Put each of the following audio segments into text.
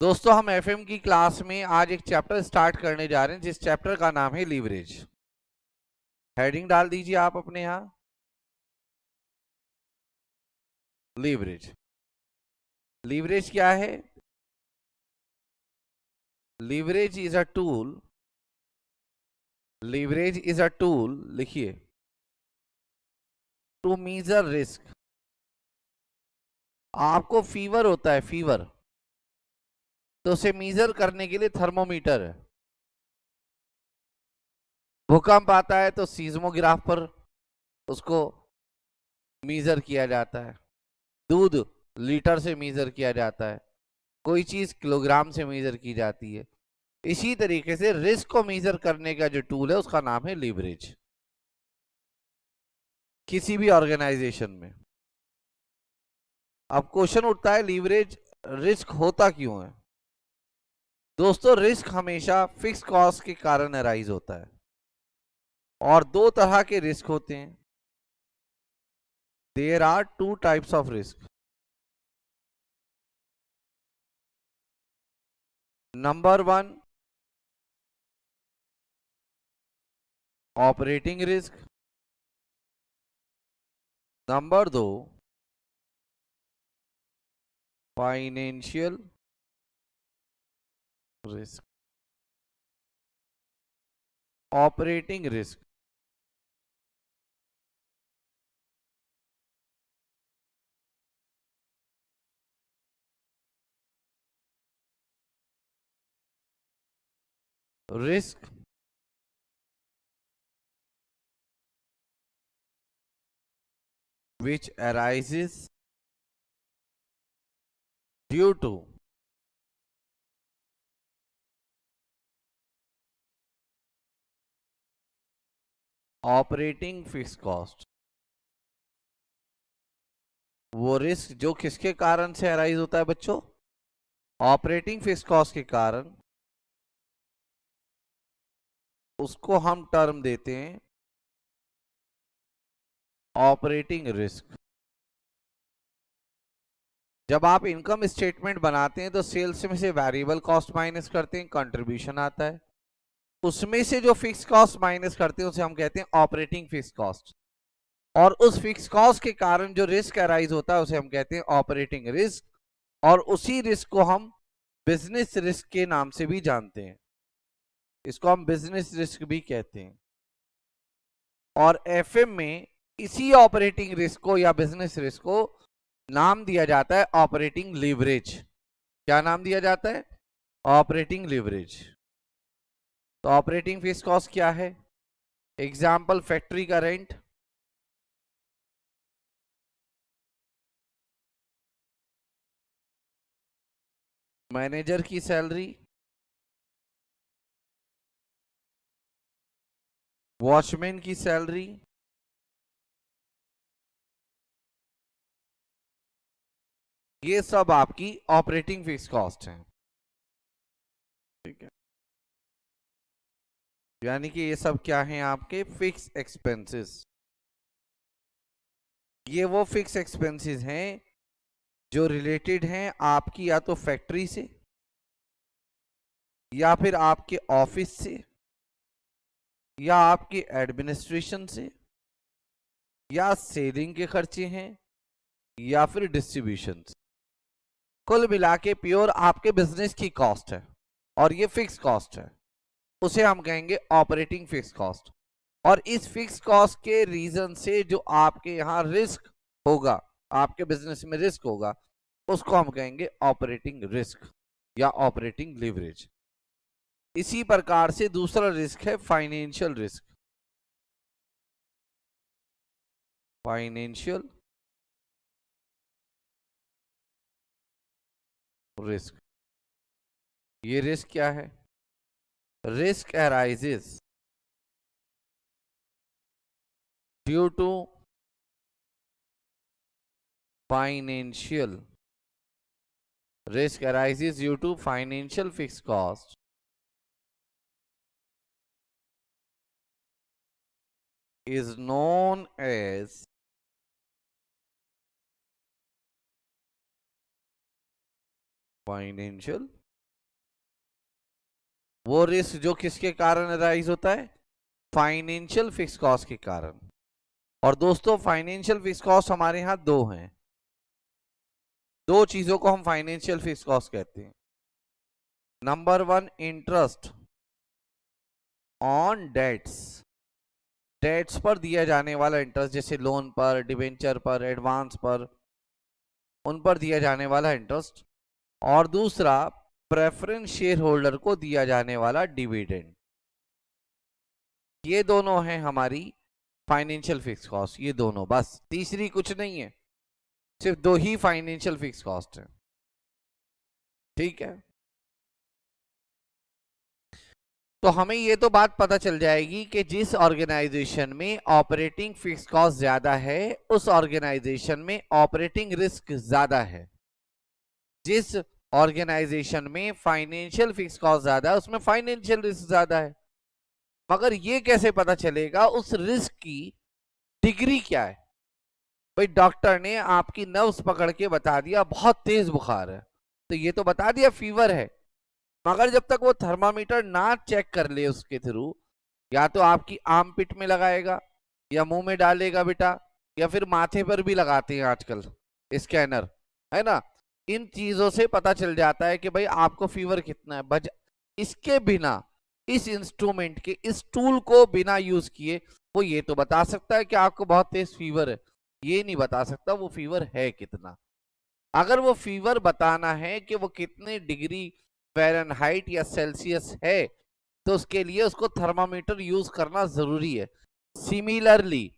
दोस्तों हम एफएम की क्लास में आज एक चैप्टर स्टार्ट करने जा रहे हैं जिस चैप्टर का नाम है लीवरेज। हेडिंग डाल दीजिए आप अपने यहां, लीवरेज। लीवरेज क्या है? Leverage is a tool, leverage is a tool, लिखिए, टू मेजर रिस्क। आपको फीवर होता है, फीवर, तो उसे मेजर करने के लिए थर्मोमीटर है। भूकंप आता है तो सीज्मोग्राफ पर उसको मेजर किया जाता है। दूध लीटर से मेजर किया जाता है। कोई चीज किलोग्राम से मेजर की जाती है। इसी तरीके से रिस्क को मेजर करने का जो टूल है उसका नाम है लीवरेज। किसी भी ऑर्गेनाइजेशन में अब क्वेश्चन उठता है, लीवरेज रिस्क होता क्यों है? दोस्तों रिस्क हमेशा फिक्स कॉस्ट के कारण अराइज होता है और दो तरह के रिस्क होते हैं। There are two types of risk. Number one, operating risk. Number दो, financial risk. Operating risk, risk which arises due to operating fix cost. वो रिस्क जो किसके कारण से अराइज होता है बच्चों? ऑपरेटिंग फिक्स कॉस्ट के कारण। उसको हम टर्म देते हैं ऑपरेटिंग रिस्क। जब आप इनकम स्टेटमेंट बनाते हैं तो सेल्स में से वेरिएबल कॉस्ट माइनस करते हैं, कंट्रीब्यूशन आता है। उसमें से जो फिक्स कॉस्ट माइनस करते हैं उसे हम कहते हैं ऑपरेटिंग फिक्स कॉस्ट। और उस फिक्स कॉस्ट के कारण जो रिस्क अराइज होता है उसे हम कहते हैं ऑपरेटिंग रिस्क। और उसी रिस्क को हम बिजनेस रिस्क के नाम से भी जानते हैं। इसको हम बिजनेस रिस्क भी कहते हैं। और एफएम में इसी ऑपरेटिंग रिस्क को या बिजनेस रिस्क को नाम दिया जाता है ऑपरेटिंग लीवरेज। क्या नाम दिया जाता है? Operating leverage. तो ऑपरेटिंग फिक्स कॉस्ट क्या है? एग्जाम्पल, फैक्ट्री का रेंट, मैनेजर की सैलरी, वॉचमैन की सैलरी, ये सब आपकी ऑपरेटिंग फिक्स कॉस्ट है। ठीक है, यानी कि ये सब क्या हैं? आपके फिक्स एक्सपेंसेस। ये वो फिक्स एक्सपेंसेस हैं जो रिलेटेड हैं आपकी या तो फैक्ट्री से, या फिर आपके ऑफिस से, या आपके एडमिनिस्ट्रेशन से, या सेलिंग के खर्चे हैं, या फिर डिस्ट्रीब्यूशन से। कुल मिला के प्योर आपके बिजनेस की कॉस्ट है और ये फिक्स कॉस्ट है। उसे हम कहेंगे ऑपरेटिंग फिक्स कॉस्ट। और इस फिक्स कॉस्ट के रीजन से जो आपके यहाँ रिस्क होगा, आपके बिजनेस में रिस्क होगा, उसको हम कहेंगे ऑपरेटिंग रिस्क या ऑपरेटिंग लीवरेज। इसी प्रकार से दूसरा रिस्क है फाइनेंशियल रिस्क। फाइनेंशियल रिस्क, ये रिस्क क्या है? Risk arises due to financial, risk arises due to financial fixed cost is known as financial वो रिस्क जो किसके कारण अराइज होता है, फाइनेंशियल फिक्स कॉस्ट के कारण। और दोस्तों फाइनेंशियल फिक्स कॉस्ट हमारे यहाँ दो हैं, दो चीजों को हम फाइनेंशियल फिक्स कॉस्ट कहते हैं। Number one, interest on debts, debts पर दिया जाने वाला इंटरेस्ट, जैसे लोन पर, डिबेंचर पर, एडवांस पर, उन पर दिया जाने वाला इंटरेस्ट। और दूसरा, प्रेफरेंस शेयर होल्डर को दिया जाने वाला डिविडेंड। ये दोनों हैं हमारी फाइनेंशियल फिक्स कॉस्ट, ये दोनों, बस तीसरी कुछ नहीं है, सिर्फ दो ही फाइनेंशियल फिक्स कॉस्ट है। ठीक है, तो हमें ये तो बात पता चल जाएगी कि जिस ऑर्गेनाइजेशन में ऑपरेटिंग फिक्स कॉस्ट ज्यादा है उस ऑर्गेनाइजेशन में ऑपरेटिंग रिस्क ज्यादा है। जिस ऑर्गेनाइजेशन में फाइनेंशियल फिक्स कॉस्ट ज्यादा है उसमें फाइनेंशियल रिस्क ज्यादा है। मगर ये कैसे पता चलेगा उस रिस्क की डिग्री क्या है? भाई डॉक्टर ने आपकी नर्व्स पकड़ के बता दिया बहुत तेज बुखार है, तो ये तो बता दिया फीवर है, मगर जब तक वो थर्मामीटर ना चेक कर ले उसके थ्रू, या तो आपकी आर्म पिट में लगाएगा या मुंह में डालेगा बेटा, या फिर माथे पर भी लगाते हैं आजकल स्कैनर, है ना, इन चीजों से पता चल जाता है कि भाई आपको फीवर कितना है। इसके बिना, इस इंस्ट्रूमेंट के, इस टूल को बिना यूज किए वो ये तो बता सकता है कि आपको बहुत तेज फीवर है, ये नहीं बता सकता वो फीवर है कितना। अगर वो फीवर बताना है कि वो कितने डिग्री फ़ारेनहाइट या सेल्सियस है, तो उसके लिए उसको थर्मामीटर यूज करना जरूरी है। सिमिलरली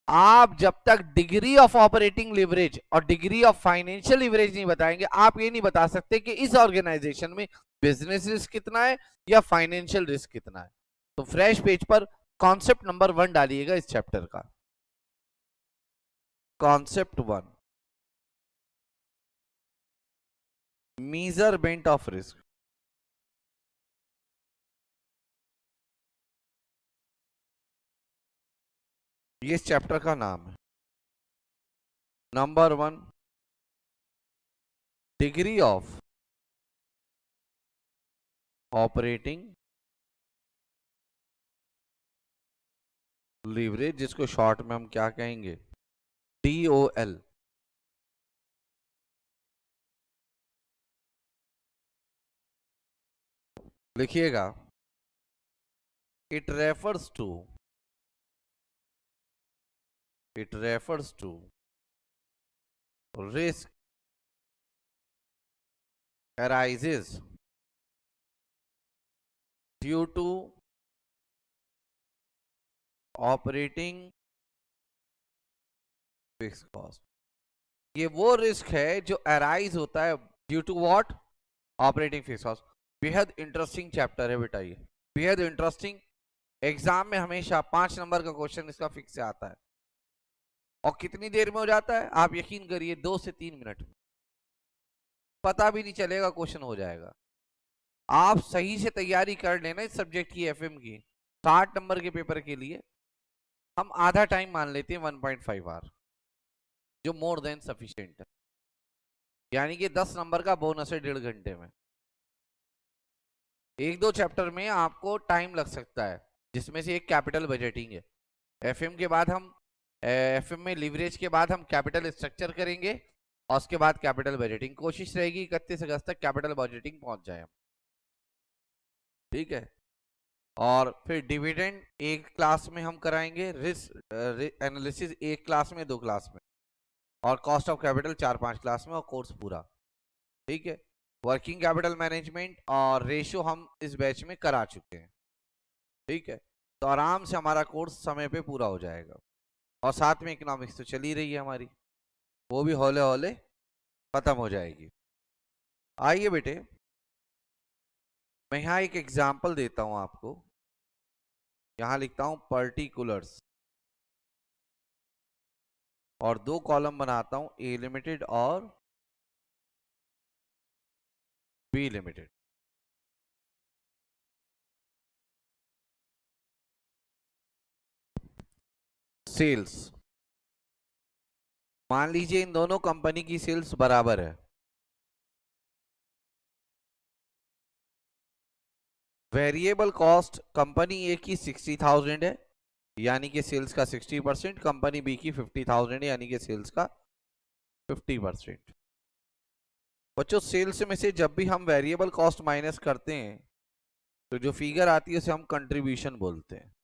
आप जब तक डिग्री ऑफ ऑपरेटिंग लिवरेज और डिग्री ऑफ फाइनेंशियल लिवरेज नहीं बताएंगे, आप ये नहीं बता सकते कि इस ऑर्गेनाइजेशन में बिजनेस रिस्क कितना है या फाइनेंशियल रिस्क कितना है। तो फ्रेश पेज पर कॉन्सेप्ट नंबर 1 डालिएगा इस चैप्टर का। Concept 1, measurement of risk. ये इस चैप्टर का नाम है। Number 1, degree of operating leverage, जिसको शॉर्ट में हम क्या कहेंगे, DOL। लिखिएगा, it refers to, it refers to risk arises due to operating fixed cost। ये वो रिस्क है जो अराइज होता है due to what, operating fix cost. बेहद इंटरेस्टिंग चैप्टर है बेटा ये, बेहद इंटरेस्टिंग। एग्जाम में हमेशा 5 नंबर का क्वेश्चन इसका फिक्स से आता है। और कितनी देर में हो जाता है आप यकीन करिए, 2 से 3 मिनट में, पता भी नहीं चलेगा क्वेश्चन हो जाएगा। आप सही से तैयारी कर लेना इस सब्जेक्ट की, एफएम की 60 नंबर के पेपर के लिए हम आधा टाइम मान लेते हैं 1.5 आवर, जो मोर देन सफिशिएंट है, यानी कि 10 नंबर का बोनस है 1.5 घंटे में। एक दो चैप्टर में आपको टाइम लग सकता है, जिसमें से एक कैपिटल बजटिंग है। एफएम के बाद हम, एफएम में लिवरेज के बाद हम कैपिटल स्ट्रक्चर करेंगे और उसके बाद कैपिटल बजटिंग। कोशिश रहेगी 31 अगस्त तक कैपिटल बजटिंग पहुंच जाए हम, ठीक है। और फिर डिविडेंड एक क्लास में हम कराएंगे, रिस्क एनालिसिस एक क्लास में, 2 क्लास में, और कॉस्ट ऑफ कैपिटल 4-5 क्लास में, और कोर्स पूरा, ठीक है। वर्किंग कैपिटल मैनेजमेंट और रेशियो हम इस बैच में करा चुके हैं, ठीक है। तो आराम से हमारा कोर्स समय पे पूरा हो जाएगा। और साथ में इकोनॉमिक्स तो चली रही है हमारी, वो भी हौले हौले खत्म हो जाएगी। आइए बेटे, मैं यहाँ एक एग्जाम्पल देता हूँ आपको। यहाँ लिखता हूँ पर्टिकुलर्स और 2 कॉलम बनाता हूँ, ए लिमिटेड और बी लिमिटेड। सेल्स, मान लीजिए इन दोनों कंपनी की सेल्स बराबर है, वेरिएबल कॉस्ट कंपनी ए की 60,000 है यानी कि सेल्स का 60%, कंपनी बी की 50,000 है यानी कि सेल्स का 50%। बच्चों सेल्स में से जब भी हम वेरिएबल कॉस्ट माइनस करते हैं तो जो फिगर आती है उसे हम कंट्रीब्यूशन बोलते हैं।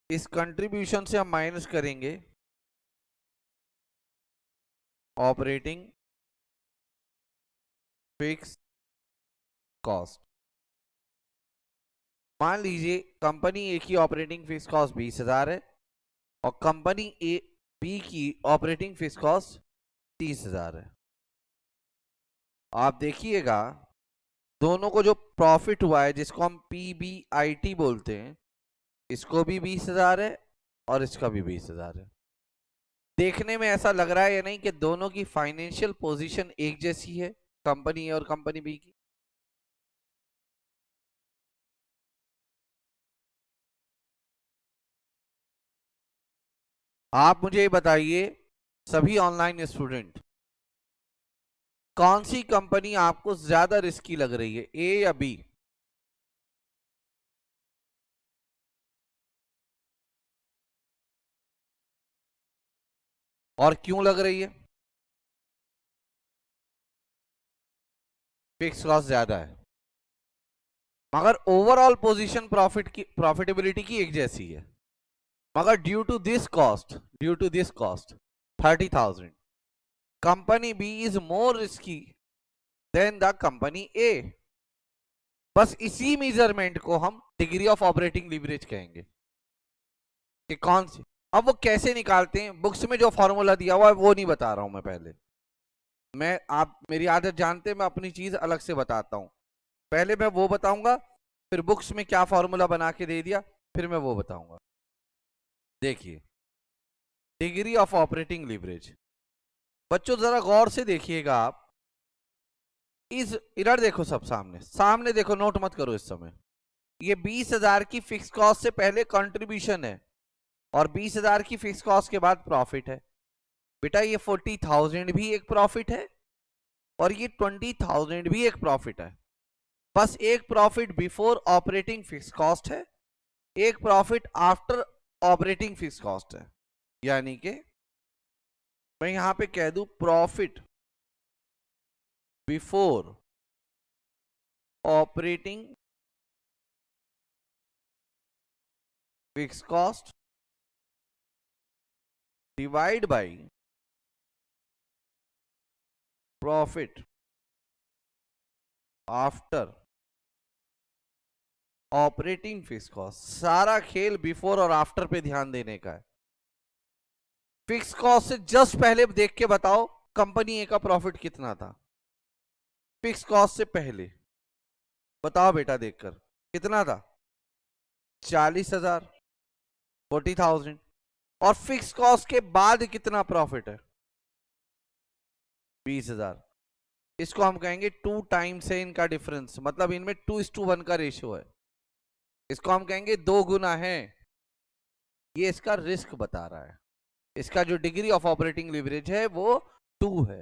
इस कंट्रीब्यूशन से हम माइनस करेंगे ऑपरेटिंग फिक्स कॉस्ट। मान लीजिए कंपनी ए की ऑपरेटिंग फिक्स कॉस्ट 20,000 है और कंपनी ए बी की ऑपरेटिंग फिक्स कॉस्ट 30,000 है। आप देखिएगा दोनों को जो प्रॉफिट हुआ है जिसको हम PBIT बोलते हैं, इसको भी 20,000 है और इसका भी 20,000 है। देखने में ऐसा लग रहा है या नहीं कि दोनों की फाइनेंशियल पोजीशन एक जैसी है, कंपनी ए और कंपनी बी की। आप मुझे ये बताइए सभी ऑनलाइन स्टूडेंट, कौन सी कंपनी आपको ज्यादा रिस्की लग रही है, ए या बी? और क्यों लग रही है? फिक्स कॉस्ट ज्यादा है मगर ओवरऑल पोजीशन प्रॉफिट की प्रॉफिटेबिलिटी की एक जैसी है। मगर due to this cost 30,000 company B is more risky than the company A. बस इसी मेजरमेंट को हम डिग्री ऑफ ऑपरेटिंग लीवरेज कहेंगे कि कौन सी। अब वो कैसे निकालते हैं, बुक्स में जो फॉर्मूला दिया हुआ है वो नहीं बता रहा हूं मैं। पहले मैं, आप मेरी आदत जानते हैं, मैं अपनी चीज अलग से बताता हूं। पहले मैं वो बताऊंगा, फिर बुक्स में क्या फॉर्मूला बना के दे दिया फिर मैं वो बताऊंगा। देखिए डिग्री ऑफ ऑपरेटिंग लीवरेज, बच्चों जरा गौर से देखिएगा आप। इस इधर देखो, सब सामने सामने देखो, नोट मत करो इस समय। ये 20,000 की फिक्स कॉस्ट से पहले कंट्रीब्यूशन है और 20,000 की फिक्स कॉस्ट के बाद प्रॉफिट है। बेटा ये 40,000 भी एक प्रॉफिट है और ये 20,000 भी एक प्रॉफिट है। बस एक profit before operating fix cost है, एक profit after operating fix cost है। यानी कि मैं यहां पे कह दूं profit before operating fix cost divide by profit after operating fix cost. सारा खेल बिफोर और आफ्टर पे ध्यान देने का है। फिक्स कॉस्ट से जस्ट पहले देख के बताओ कंपनी ए का प्रॉफिट कितना था, फिक्स कॉस्ट से पहले बताओ बेटा, देखकर कितना था? 40,000, 40,000। और फिक्स कॉस्ट के बाद कितना प्रॉफिट है? 20,000। इसको हम कहेंगे 2 टाइम्स है इनका डिफरेंस, मतलब इनमें 2:1 का रेशियो है। इसको हम कहेंगे 2 गुना है। ये इसका रिस्क बता रहा है। इसका जो डिग्री ऑफ ऑपरेटिंग लिवरेज है वो 2 है।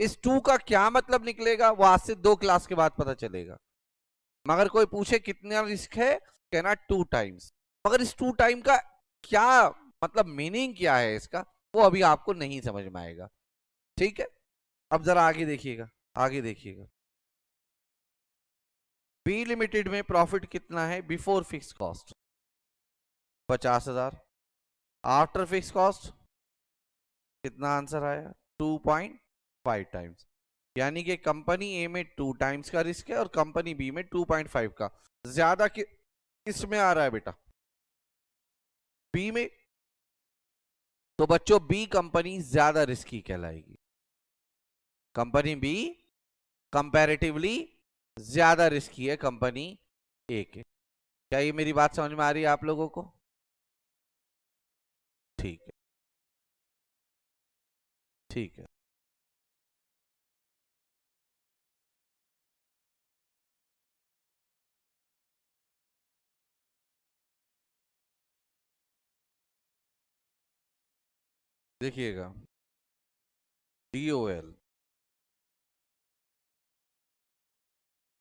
इस 2 का क्या मतलब निकलेगा वो आज से 2 क्लास के बाद पता चलेगा। मगर कोई पूछे कितना रिस्क है, कहना 2 टाइम्स। मगर इस 2 टाइम का क्या मतलब, मीनिंग क्या है इसका, वो अभी आपको नहीं समझ में आएगा। ठीक है, अब जरा आगे देखिएगा, आगे देखिएगा। बी लिमिटेड में प्रॉफिट कितना है before fix cost? 50,000। After fix cost कितना आंसर आया? 2.5 टाइम्स। यानी कि कंपनी ए में 2 टाइम्स का रिस्क है और कंपनी बी में 2.5 का। ज्यादा किस में आ रहा है बेटा? बी में। तो बच्चों बी कंपनी ज्यादा रिस्की कहलाएगी। कंपनी बी कंपैरेटिवली ज्यादा रिस्की है कंपनी ए के। क्या ये मेरी बात समझ में आ रही है आप लोगों को? ठीक है, ठीक है। देखिएगा DOL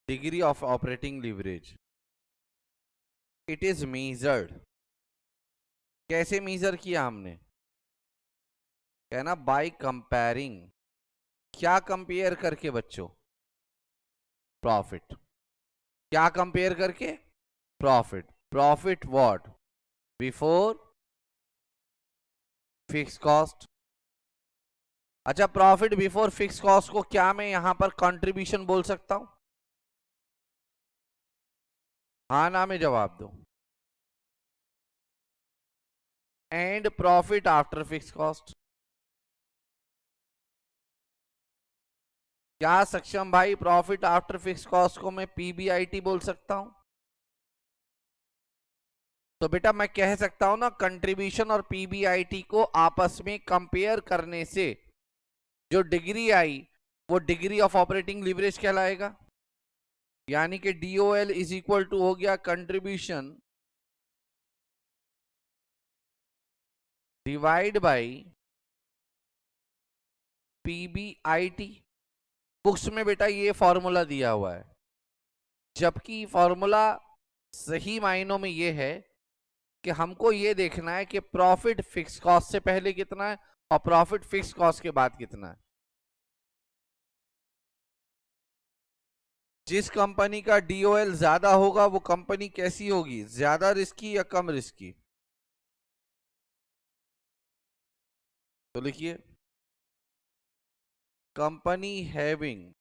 degree of operating leverage, it is measured, कैसे मेजर किया हमने, कहना बाय कंपेयरिंग, क्या कंपेयर करके बच्चों, प्रॉफिट, क्या कंपेयर करके, profit, profit what, before fix cost. अच्छा, प्रॉफिट बिफोर फिक्स कॉस्ट को क्या मैं यहां पर कंट्रीब्यूशन बोल सकता हूं, हाँ ना में जवाब दो, and profit after fix cost, क्या सक्षम भाई प्रॉफिट आफ्टर फिक्स कॉस्ट को मैं पीबीआईटी बोल सकता हूं, तो बेटा मैं कह सकता हूं ना, कंट्रीब्यूशन और पीबीआईटी को आपस में कंपेयर करने से जो डिग्री आई वो डिग्री ऑफ ऑपरेटिंग लीवरेज कहलाएगा, यानी कि डीओएल इज इक्वल टू हो गया contribution divide by PBIT. Books में बेटा ये फॉर्मूला दिया हुआ है, जबकि फॉर्मूला सही मायनों में ये है कि हमको ये देखना है कि प्रॉफिट फिक्स कॉस्ट से पहले कितना है और प्रॉफिट फिक्स कॉस्ट के बाद कितना है। जिस कंपनी का डीओएल ज्यादा होगा वो कंपनी कैसी होगी, ज्यादा रिस्की या कम रिस्की, तो लिखिए company having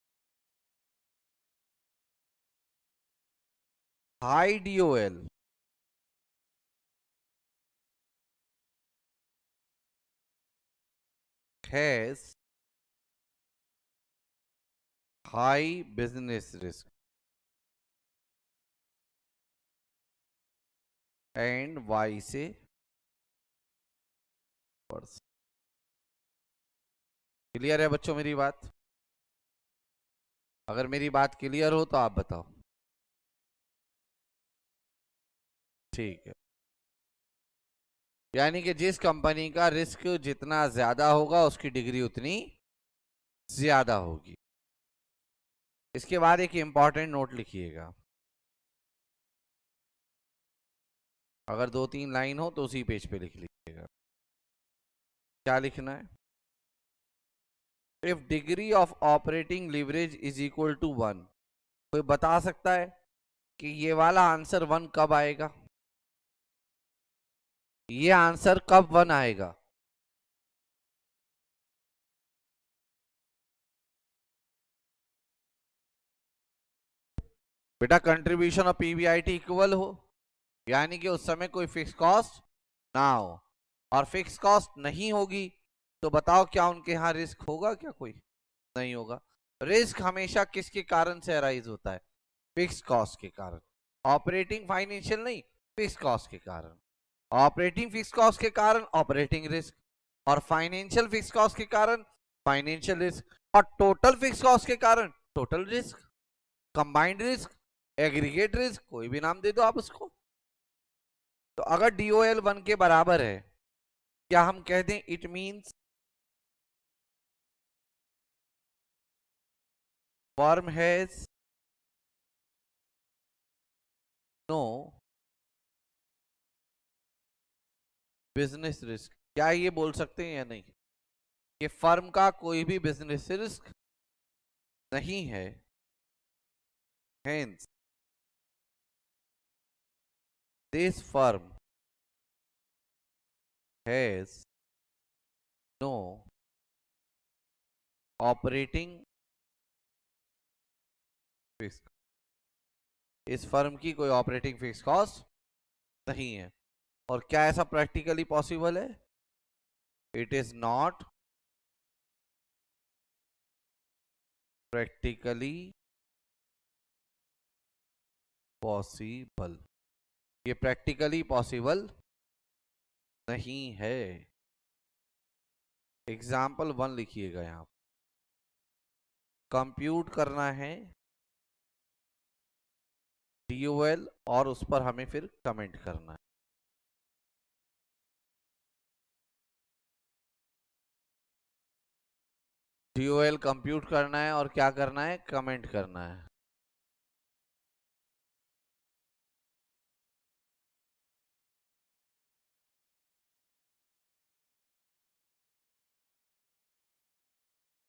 high DOL has high business risk and vice versa। Clear है बच्चों मेरी बात, अगर मेरी बात क्लियर हो तो आप बताओ, ठीक है, यानी कि जिस कंपनी का रिस्क जितना ज्यादा होगा उसकी डिग्री उतनी ज्यादा होगी। इसके बाद एक इंपॉर्टेंट नोट लिखिएगा, अगर 2-3 लाइन हो तो उसी पेज पे लिख लीजिएगा, क्या लिखना है, if degree of operating leverage is equal to 1, कोई बता सकता है कि ये वाला आंसर 1 कब आएगा, ये आंसर कब 1 आएगा, बेटा कंट्रीब्यूशन और पीबीआईटी इक्वल हो, यानी कि उस समय कोई फिक्स कॉस्ट ना हो, और फिक्स कॉस्ट नहीं होगी तो बताओ क्या उनके यहाँ रिस्क होगा, क्या कोई नहीं होगा। रिस्क हमेशा किसके कारण से अराइज होता है, फिक्स कॉस्ट के कारण, ऑपरेटिंग फाइनेंशियल नहीं, फिक्स कॉस्ट के कारण, ऑपरेटिंग फिक्स कॉस्ट के कारण ऑपरेटिंग रिस्क, और फाइनेंशियल फिक्स कॉस्ट के कारण फाइनेंशियल रिस्क, और टोटल फिक्स कॉस्ट के कारण total risk, combined risk, aggregate risk, कोई भी नाम दे दो आप उसको। तो अगर डीओएल 1 के बराबर है, क्या हम कह दें it means firm has no business risk, क्या ये बोल सकते हैं या नहीं कि फर्म का कोई भी बिजनेस रिस्क नहीं है, hence this firm has no operating fix, इस फर्म की कोई ऑपरेटिंग फिक्स कॉस्ट नहीं है। और क्या ऐसा प्रैक्टिकली पॉसिबल है, it is not practically possible, ये प्रैक्टिकली पॉसिबल नहीं है। एग्जाम्पल 1 लिखिएगा, यहां कंप्यूट करना है डीओएल और उस पर हमें फिर कमेंट करना है, डीओएल कंप्यूट करना है और क्या करना है, कमेंट करना है।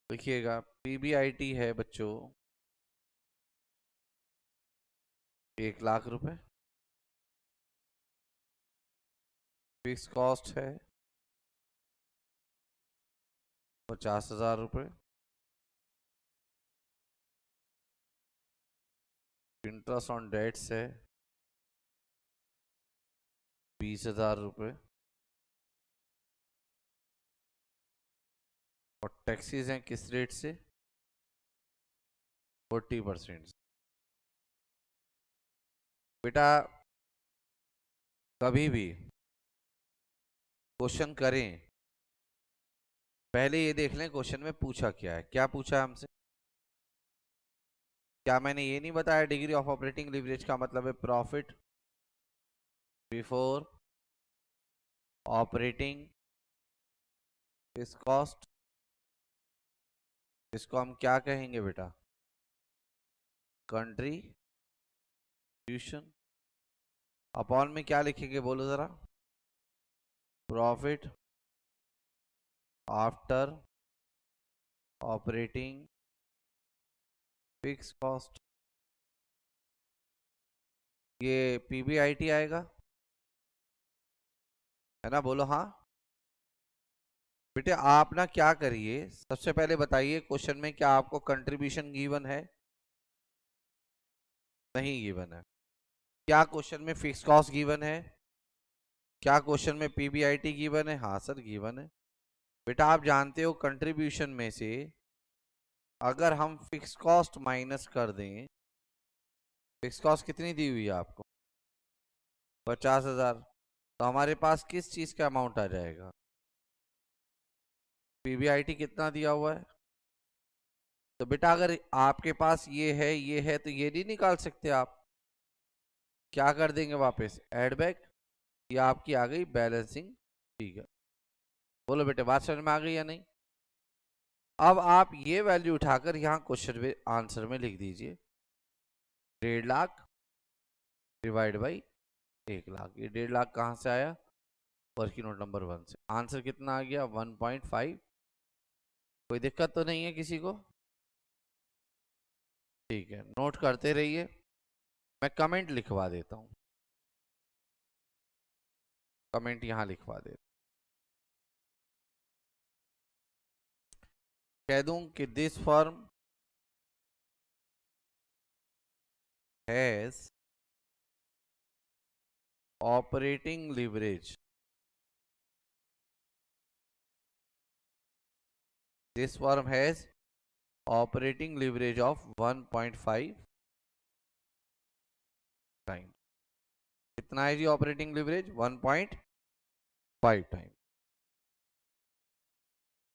देखिएगा पीबीआईटी है बच्चों 1,00,000 रुपए, फिक्स कॉस्ट है 50,000 रुपए, इंटरेस्ट ऑन डेट्स है 20,000 रुपए, और टैक्सेस हैं किस रेट से 40%। बेटा कभी भी क्वेश्चन करें पहले ये देख लें क्वेश्चन में पूछा क्या है, क्या पूछा हमसे। क्या मैंने ये नहीं बताया डिग्री ऑफ ऑपरेटिंग लिवरेज का मतलब है profit before operating fix cost. इसको हम क्या कहेंगे बेटा कंट्रीब्यूशन। अपॉन में क्या लिखेंगे बोलो जरा profit after operating fix cost. ये पीबीआईटी आएगा है ना, बोलो हाँ। बेटे आप ना क्या करिए सबसे पहले बताइए क्वेश्चन में क्या आपको कंट्रीब्यूशन गिवन है, नहीं गिवन है। क्या क्वेश्चन में फिक्स कॉस्ट गिवन है, क्या क्वेश्चन में पीबीआईटी गिवन है, हाँ सर गिवन है। बेटा आप जानते हो कंट्रीब्यूशन में से अगर हम फिक्स कॉस्ट माइनस कर दें, फिक्स कॉस्ट कितनी दी हुई है आपको 50,000, तो हमारे पास किस चीज का अमाउंट आ जाएगा पीबीआईटी कितना दिया हुआ है। तो बेटा अगर आपके पास ये है तो ये नहीं निकाल सकते आप, क्या कर देंगे वापस ऐड बैक, ये आपकी आ गई बैलेंसिंग। ठीक है बोलो बेटे बात समझ में आ गई या नहीं। अब आप ये वैल्यू उठाकर यहाँ क्वेश्चन में आंसर में लिख दीजिए 1,50,000 डिवाइड बाई 1,00,000। ये 1,50,000 कहाँ से आया वर्किंग नोट नंबर 1 से। आंसर कितना आ गया 1.5। कोई दिक्कत तो नहीं है किसी को, ठीक है नोट करते रहिए। मैं कमेंट लिखवा देता हूँ, कमेंट यहाँ लिखवा देता कह दूं कि this firm has operating leverage, this firm has operating leverage of 1.5 time. कितना है जी ऑपरेटिंग लिवरेज 1.5 टाइम।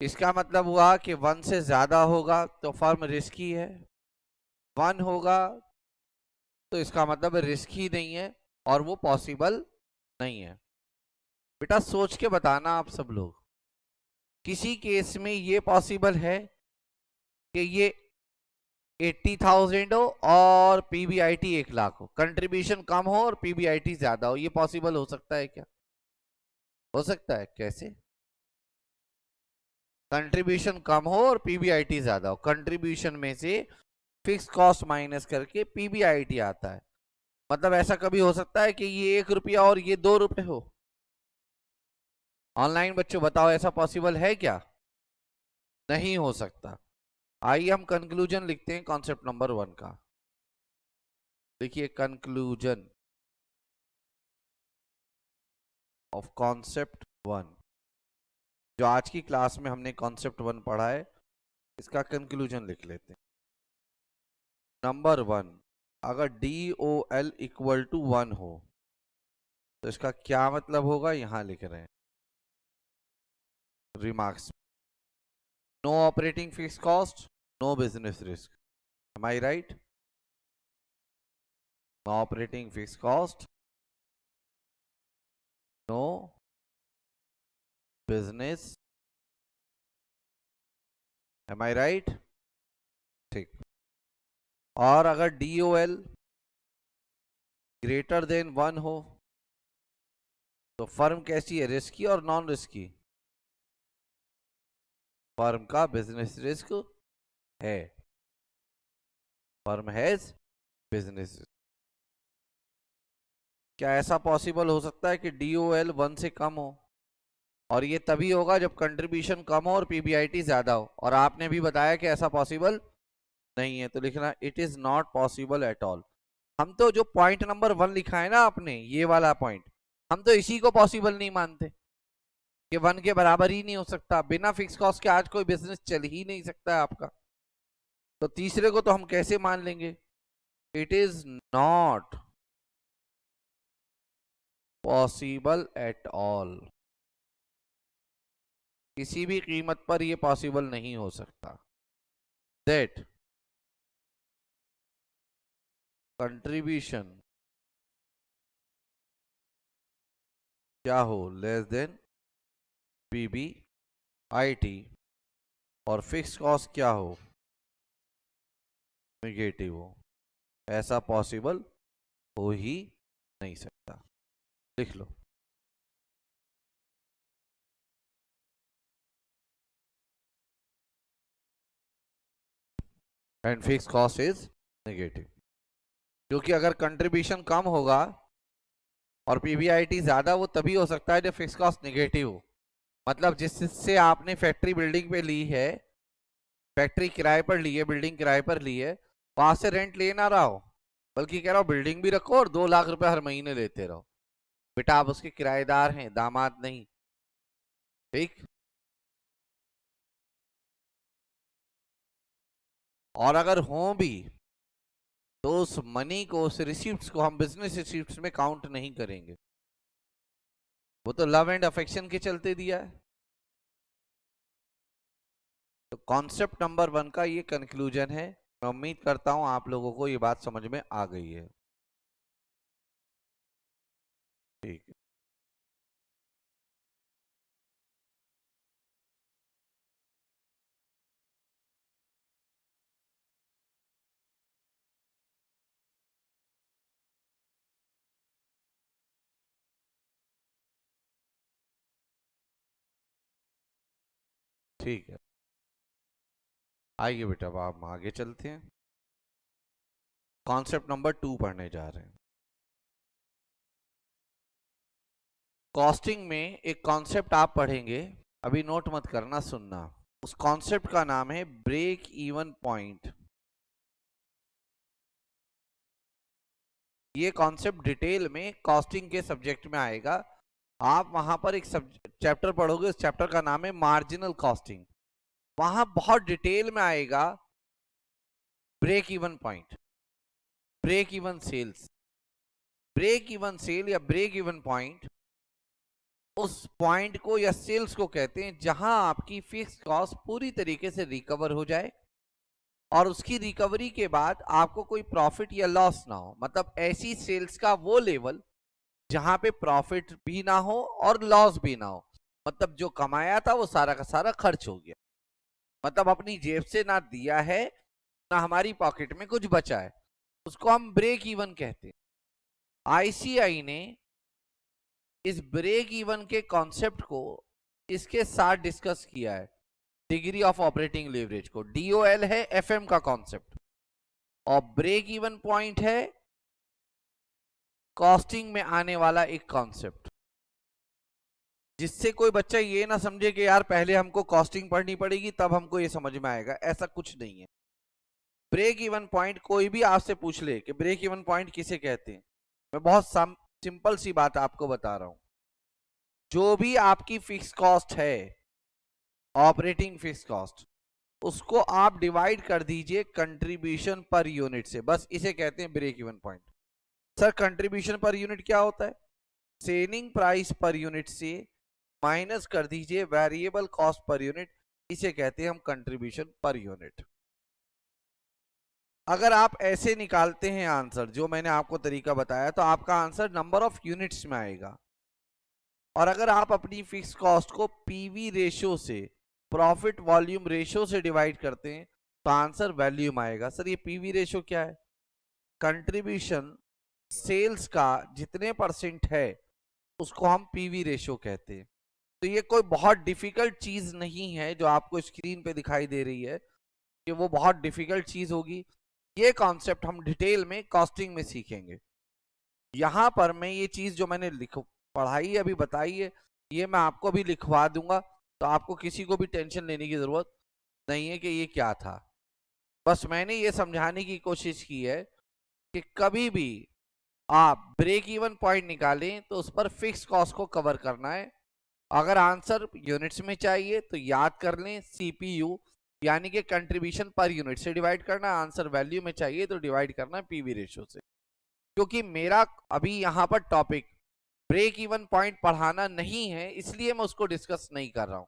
इसका मतलब हुआ कि 1 से ज्यादा होगा तो फर्म रिस्की है, 1 होगा तो इसका मतलब रिस्क ही नहीं है और वो पॉसिबल नहीं है। बेटा सोच के बताना आप सब लोग, किसी केस में ये पॉसिबल है कि ये 80,000 हो और पीबीआईटी 1,00,000 हो, कंट्रीब्यूशन कम हो और पीबीआईटी ज्यादा हो, ये पॉसिबल हो सकता है क्या, हो सकता है कैसे। कंट्रीब्यूशन कम हो और पीबीआईटी ज्यादा हो, कंट्रीब्यूशन में से फिक्स कॉस्ट माइनस करके पीबीआईटी आता है, मतलब ऐसा कभी हो सकता है कि ये 1 रुपया और ये 2 रुपए हो। ऑनलाइन बच्चों बताओ ऐसा पॉसिबल है क्या, नहीं हो सकता। आइए हम कंक्लूजन लिखते हैं कॉन्सेप्ट नंबर 1 का। देखिए कंक्लूजन ऑफ कॉन्सेप्ट 1, जो आज की क्लास में हमने कॉन्सेप्ट 1 पढ़ा है इसका कंक्लूजन लिख लेते हैं। नंबर 1, अगर DOL इक्वल टू 1 हो तो इसका क्या मतलब होगा, यहां लिख रहे हैं remarks, no operating fix cost no business risk, am I right. No operating fix cost no business, am I right, ठीक। और अगर DOL ग्रेटर देन 1 हो तो फर्म कैसी है, रिस्की और नॉन रिस्की, फर्म का बिजनेस रिस्क है, फर्म हैज बिजनेस। क्या ऐसा पॉसिबल हो सकता है कि DOL 1 से कम हो? और ये तभी होगा जब कंट्रीब्यूशन कम हो और PBIT ज्यादा हो, और आपने भी बताया कि ऐसा पॉसिबल नहीं है, तो लिखना it is not possible at all. हम तो जो पॉइंट नंबर 1 लिखा है ना आपने, ये वाला पॉइंट, हम तो इसी को पॉसिबल नहीं मानते कि 1 के बराबर ही नहीं हो सकता। बिना फिक्स कॉस्ट के आज कोई बिजनेस चल ही नहीं सकता है आपका, तो तीसरे को तो हम कैसे मान लेंगे? It is not possible at all, किसी भी कीमत पर यह पॉसिबल नहीं हो सकता दैट कंट्रीब्यूशन क्या हो लेस देन PBIT और फिक्स कॉस्ट क्या हो नेगेटिव हो। ऐसा पॉसिबल हो ही नहीं सकता। लिख लो। And fix cost is negative, क्योंकि अगर कंट्रीब्यूशन कम होगा और PBIT ज्यादा, वो तभी हो सकता है जब फिक्स कॉस्ट नेगेटिव हो। मतलब जिससे आपने फैक्ट्री बिल्डिंग पे ली है, फैक्ट्री किराए पर ली है, बिल्डिंग किराए पर ली है, वहां से रेंट ले ना रहा हो, बल्कि कह रहा हो बिल्डिंग भी रखो और 2 लाख रुपए हर महीने लेते रहो। बेटा आप उसके किराएदार हैं, दामाद नहीं। ठीक। और अगर हो भी तो उस मनी को, उस रिसीप्ट्स को हम बिजनेस रिसीप्ट्स में काउंट नहीं करेंगे, वो तो लव एंड अफेक्शन के चलते दिया है। तो कॉन्सेप्ट नंबर 1 का ये कंक्लूजन है। मैं उम्मीद करता हूं आप लोगों को ये बात समझ में आ गई है। ठीक है। ठीक है, आइए बेटा अब आप आगे चलते हैं। कॉन्सेप्ट नंबर 2 पढ़ने जा रहे हैं। कॉस्टिंग में एक कॉन्सेप्ट आप पढ़ेंगे, अभी नोट मत करना, सुनना। उस कॉन्सेप्ट का नाम है ब्रेक इवन पॉइंट। ये कॉन्सेप्ट डिटेल में कॉस्टिंग के सब्जेक्ट में आएगा। आप वहां पर एक चैप्टर पढ़ोगे, उस चैप्टर का नाम है मार्जिनल कॉस्टिंग। वहां बहुत डिटेल में आएगा break even point, break even sales. Break even sale या ब्रेक इवन पॉइंट उस पॉइंट को या सेल्स को कहते हैं जहां आपकी फिक्स कॉस्ट पूरी तरीके से रिकवर हो जाए और उसकी रिकवरी के बाद आपको कोई प्रॉफिट या लॉस ना हो। मतलब ऐसी सेल्स का वो लेवल जहां पे प्रॉफिट भी ना हो और लॉस भी ना हो। मतलब जो कमाया था वो सारा का सारा खर्च हो गया, मतलब अपनी जेब से ना दिया है ना हमारी पॉकेट में कुछ बचा है, उसको हम ब्रेक इवन कहते हैं। ICI ने इस ब्रेक इवन के कॉन्सेप्ट को इसके साथ डिस्कस किया है, डिग्री ऑफ ऑपरेटिंग लेवरेज को। DOL है FM का कॉन्सेप्ट और ब्रेक इवन पॉइंट है कॉस्टिंग में आने वाला एक कॉन्सेप्ट। जिससे कोई बच्चा ये ना समझे कि यार पहले हमको कॉस्टिंग पढ़नी पड़ेगी तब हमको ये समझ में आएगा, ऐसा कुछ नहीं है। ब्रेक इवन पॉइंट कोई भी आपसे पूछ ले कि ब्रेक इवन पॉइंट किसे कहते हैं, मैं बहुत सिंपल सी बात आपको बता रहा हूं। जो भी आपकी फिक्स कॉस्ट है, ऑपरेटिंग फिक्स कॉस्ट, उसको आप डिवाइड कर दीजिए कंट्रीब्यूशन पर यूनिट से, बस इसे कहते हैं break even point. Sir contribution per unit क्या होता है? सेलिंग प्राइस पर यूनिट से माइनस कर दीजिए वेरिएबल कॉस्ट पर यूनिट, इसे कहते हैं हम कंट्रीब्यूशन पर यूनिट। अगर आप ऐसे निकालते हैं आंसर, जो मैंने आपको तरीका बताया, तो आपका आंसर नंबर ऑफ यूनिट्स में आएगा। और अगर आप अपनी फिक्स कॉस्ट को पीवी रेशियो से, प्रॉफिट वॉल्यूम रेशियो से डिवाइड करते हैं, तो आंसर वैल्यूम आएगा। सर ये पीवी रेशियो क्या है? कंट्रीब्यूशन सेल्स का जितने % है उसको हम पीवी रेशियो कहते हैं। तो ये कोई बहुत डिफिकल्ट चीज नहीं है जो आपको स्क्रीन पे दिखाई दे रही है कि वो बहुत डिफिकल्ट चीज होगी। ये कॉन्सेप्ट हम डिटेल में कॉस्टिंग में सीखेंगे। यहां पर मैं ये चीज जो मैंने पढ़ाई अभी बताई है, ये मैं आपको भी लिखवा दूंगा, तो आपको किसी को भी टेंशन लेने की जरूरत नहीं है कि ये क्या था। बस मैंने ये समझाने की कोशिश की है कि कभी भी आप ब्रेक इवन पॉइंट निकालें तो उस पर फिक्स कॉस्ट को कवर करना है। अगर आंसर यूनिट्स में चाहिए तो याद कर लें सीपीयू, यानी कि कंट्रीब्यूशन पर यूनिट से डिवाइड करना। आंसर वैल्यू में चाहिए तो डिवाइड करना पीवी रेशियो से। क्योंकि मेरा अभी यहाँ पर टॉपिक ब्रेक इवन पॉइंट पढ़ाना नहीं है, इसलिए मैं उसको डिस्कस नहीं कर रहा हूं।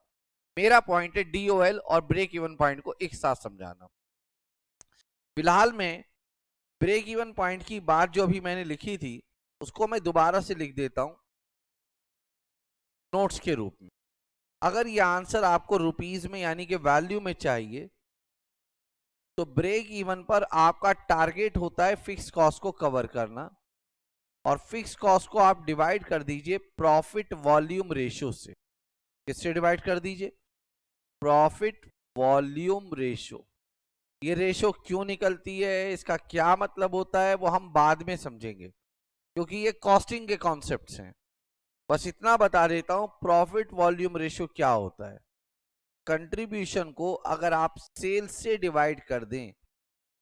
मेरा पॉइंट है डीओएल और ब्रेक इवन पॉइंट को एक साथ समझाना। फिलहाल मैं ब्रेक इवन पॉइंट की बात जो अभी मैंने लिखी थी उसको मैं दोबारा से लिख देता हूं नोट्स के रूप में। अगर ये आंसर आपको रुपीस में यानी कि वैल्यू में चाहिए तो ब्रेक इवन पर आपका टारगेट होता है फिक्स कॉस्ट को कवर करना, और फिक्स कॉस्ट को आप डिवाइड कर दीजिए प्रॉफिट वॉल्यूम रेशियो से। किससे डिवाइड कर दीजिए? Profit volume ratio. ये रेशियो क्यों निकलती है, इसका क्या मतलब होता है, वो हम बाद में समझेंगे, क्योंकि ये कॉस्टिंग के कॉन्सेप्ट्स हैं। बस इतना बता देता हूं प्रॉफिट वॉल्यूम रेशियो क्या होता है। कंट्रीब्यूशन को अगर आप सेल्स से डिवाइड कर दें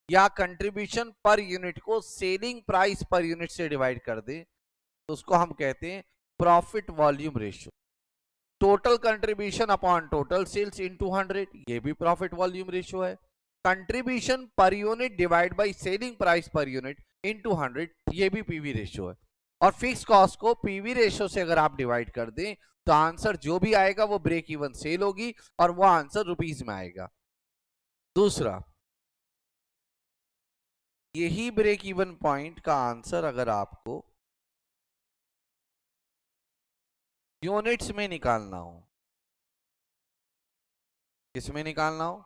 या कंट्रीब्यूशन पर यूनिट को सेलिंग प्राइस पर यूनिट से डिवाइड कर दें तो उसको हम कहते हैं profit volume ratio. Total contribution upon total sales into 100, ये भी प्रॉफिट वॉल्यूम रेशियो है। Contribution per unit divide by selling price per unit into 100, ये भी पीवी रेशियो है। और फिक्स कॉस्ट को पीवी रेशियो से अगर आप डिवाइड कर दें तो आंसर जो भी आएगा वो ब्रेक इवन सेल होगी और वो आंसर रुपीस में आएगा। दूसरा, यही ब्रेक इवन पॉइंट का आंसर अगर आपको यूनिट्स में निकालना हो, किसमें निकालना हो?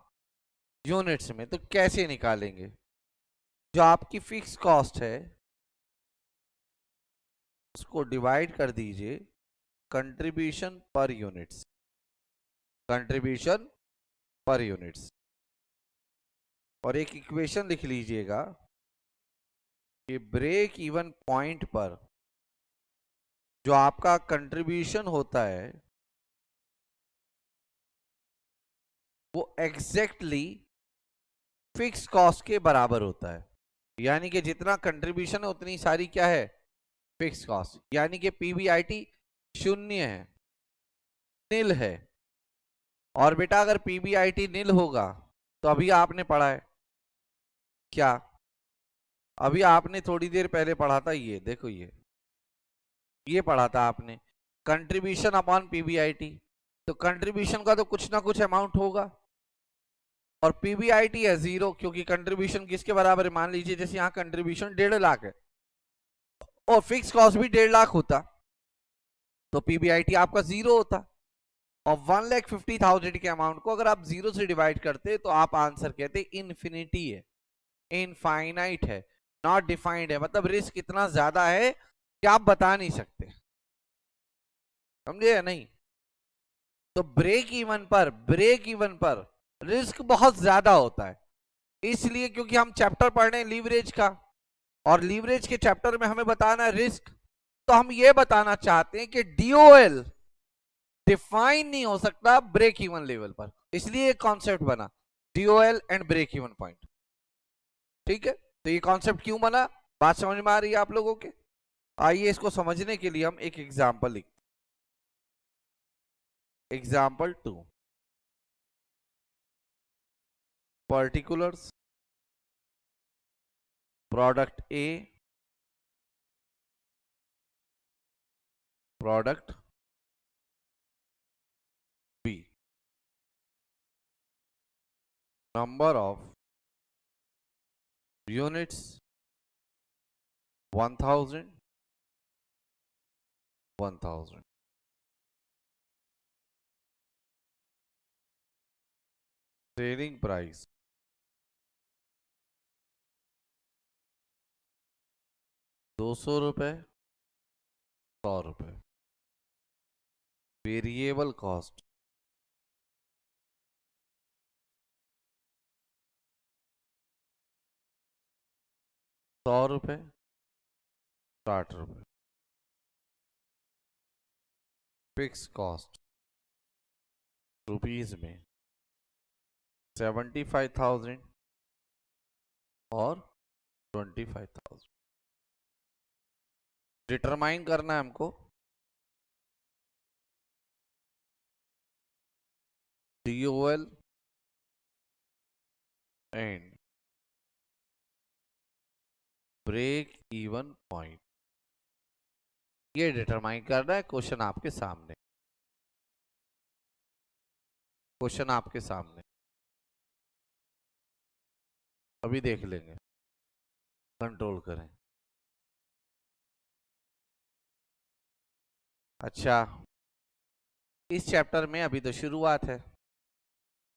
यूनिट्स में। तो कैसे निकालेंगे? जो आपकी फिक्स कॉस्ट है उसको डिवाइड कर दीजिए कंट्रीब्यूशन पर यूनिट्स। कंट्रीब्यूशन पर यूनिट्स। और एक इक्वेशन लिख लीजिएगा कि ब्रेक इवन पॉइंट पर जो आपका कंट्रीब्यूशन होता है वो एग्जैक्टली फिक्स कॉस्ट के बराबर होता है। यानी कि जितना कंट्रीब्यूशन है उतनी सारी क्या है? Fix cost. यानी कि पीबीआईटी शून्य है, नील है। और बेटा अगर पीबीआईटी नील होगा तो अभी आपने पढ़ा है क्या? अभी आपने थोड़ी देर पहले पढ़ा था, ये देखो, ये पढ़ा था आपने कंट्रीब्यूशन अपॉन पीबीआईटी। तो कंट्रीब्यूशन का तो कुछ ना कुछ अमाउंट होगा और पीबीआईटी है 0, क्योंकि कंट्रीब्यूशन किसके बराबर है? मान लीजिए जैसे यहाँ कंट्रीब्यूशन 1.5 लाख है और फिक्स कॉस्ट भी 1.5 लाख होता तो पीबीआईटी आपका 0 होता। और 1,50,000 के अमाउंट को अगर आप 0 से डिवाइड करते तो आप आंसर कहते इन्फिनिटी है, इनफाइनाइट है, नॉट डिफाइंड है। मतलब रिस्क इतना ज्यादा है कि आप बता नहीं सकते। समझे या नहीं? तो ब्रेक इवन पर रिस्क बहुत ज्यादा होता है, इसलिए क्योंकि हम चैप्टर पढ़ रहे हैं लीवरेज का, और लीवरेज के चैप्टर में हमें बताना है रिस्क। तो हम ये बताना चाहते हैं कि डीओएल डिफाइन नहीं हो सकता ब्रेक इवन लेवल पर, इसलिए एक कॉन्सेप्ट बना DOL and break even point. ठीक है, तो ये कॉन्सेप्ट क्यों बना, बात समझ में आ रही है आप लोगों के? आइए इसको समझने के लिए हम एक एग्जाम्पल लिखते। Example 2, particulars product a, product b, number of units 1000, 1000, selling price 200 रुपए, 100 रुपए। वेरिएबल कॉस्ट 100 रुपये 60 रुपये। फिक्स कॉस्ट रुपीज में 75,000 और 25,000। डिटरमाइन करना है हमको DOL and break even point, ये डिटरमाइन करना है। क्वेश्चन आपके सामने, क्वेश्चन आपके सामने अभी देख लेंगे। कंट्रोल करें। अच्छा, इस चैप्टर में अभी तो शुरुआत है,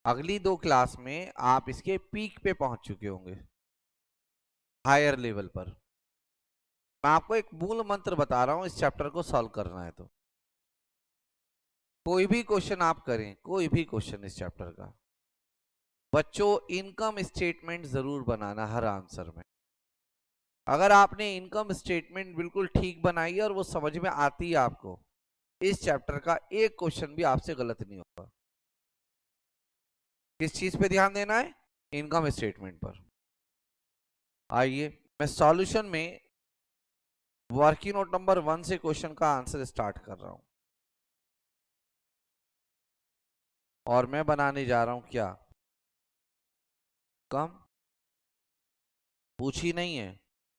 अगली 2 क्लास में आप इसके पीक पे पहुंच चुके होंगे, हायर लेवल पर। मैं आपको एक मूल मंत्र बता रहा हूं, इस चैप्टर को सॉल्व करना है तो कोई भी क्वेश्चन आप करें, कोई भी क्वेश्चन इस चैप्टर का, बच्चों इनकम स्टेटमेंट जरूर बनाना हर आंसर में। अगर आपने इनकम स्टेटमेंट बिल्कुल ठीक बनाई है और वो समझ में आती है आपको, इस चैप्टर का एक क्वेश्चन भी आपसे गलत नहीं होगा। किस चीज पे ध्यान देना है? इनकम स्टेटमेंट पर। आइए मैं सॉल्यूशन में वर्किंग नोट नंबर 1 से क्वेश्चन का आंसर स्टार्ट कर रहा हूं, और मैं बनाने जा रहा हूं क्या? कम पूछी नहीं है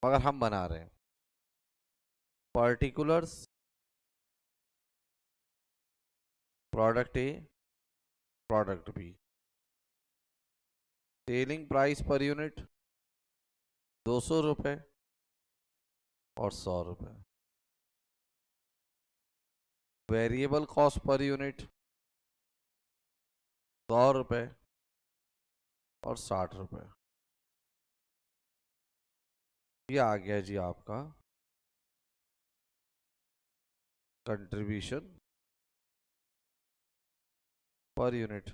मगर हम बना रहे हैं। Particulars product a product b, selling price per unit 200 रुपए और 100 रुपए, वेरिएबल कॉस्ट पर यूनिट 100 रुपए और 60 रुपए। ये आ गया जी आपका कंट्रीब्यूशन पर यूनिट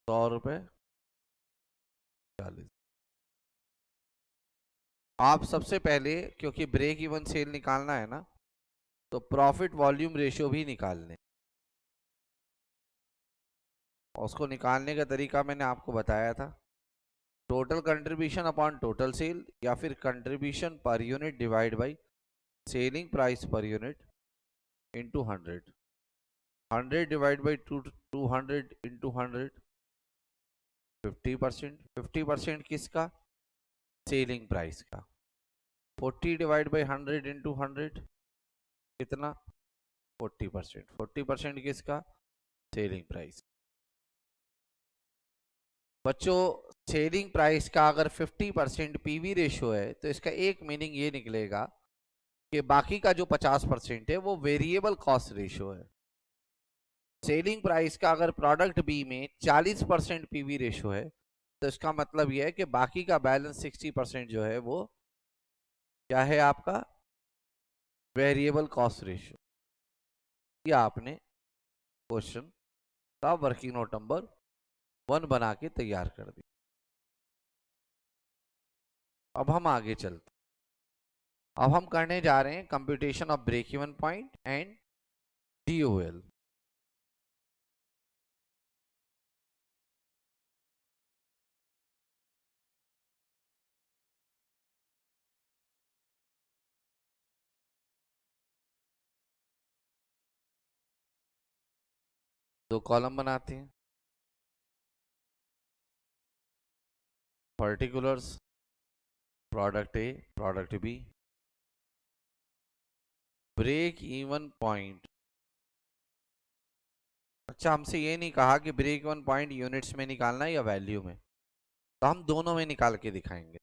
100 रुपए 40। आप सबसे पहले, क्योंकि ब्रेक इवन सेल निकालना है ना, तो प्रॉफिट वॉल्यूम रेशियो भी निकाल लें। उसको निकालने का तरीका मैंने आपको बताया था, total contribution upon total sale, या फिर contribution per unit divide by selling price per unit into 100। 100 divide by 200 into 100, 50%। 50% किसका? सेलिंग प्राइस का। 40 डिवाइड बाई 100 इंटू 100 कितना? 40%। 40% किसका? Selling price. बच्चों सेलिंग प्राइस का अगर 50% पीवी रेशियो है तो इसका एक मीनिंग ये निकलेगा कि बाकी का जो 50% है वो वेरिएबल कॉस्ट रेशियो है। सेलिंग प्राइस का अगर प्रोडक्ट बी में 40% पीवी रेशियो है तो इसका मतलब यह है कि बाकी का बैलेंस 60% जो है वो क्या है? आपका वेरिएबल कॉस्ट रेशियो। ये आपने क्वेश्चन का वर्किंग नोट नंबर 1 बना के तैयार कर दी। अब हम आगे चलते, अब हम करने जा रहे हैं computation of break even point and DOL। दो कॉलम बनाते हैं, particulars product a product b, break even point. अच्छा, हमसे ये नहीं कहा कि ब्रेक इवन पॉइंट यूनिट्स में निकालना है या वैल्यू में, तो हम दोनों में निकाल के दिखाएंगे।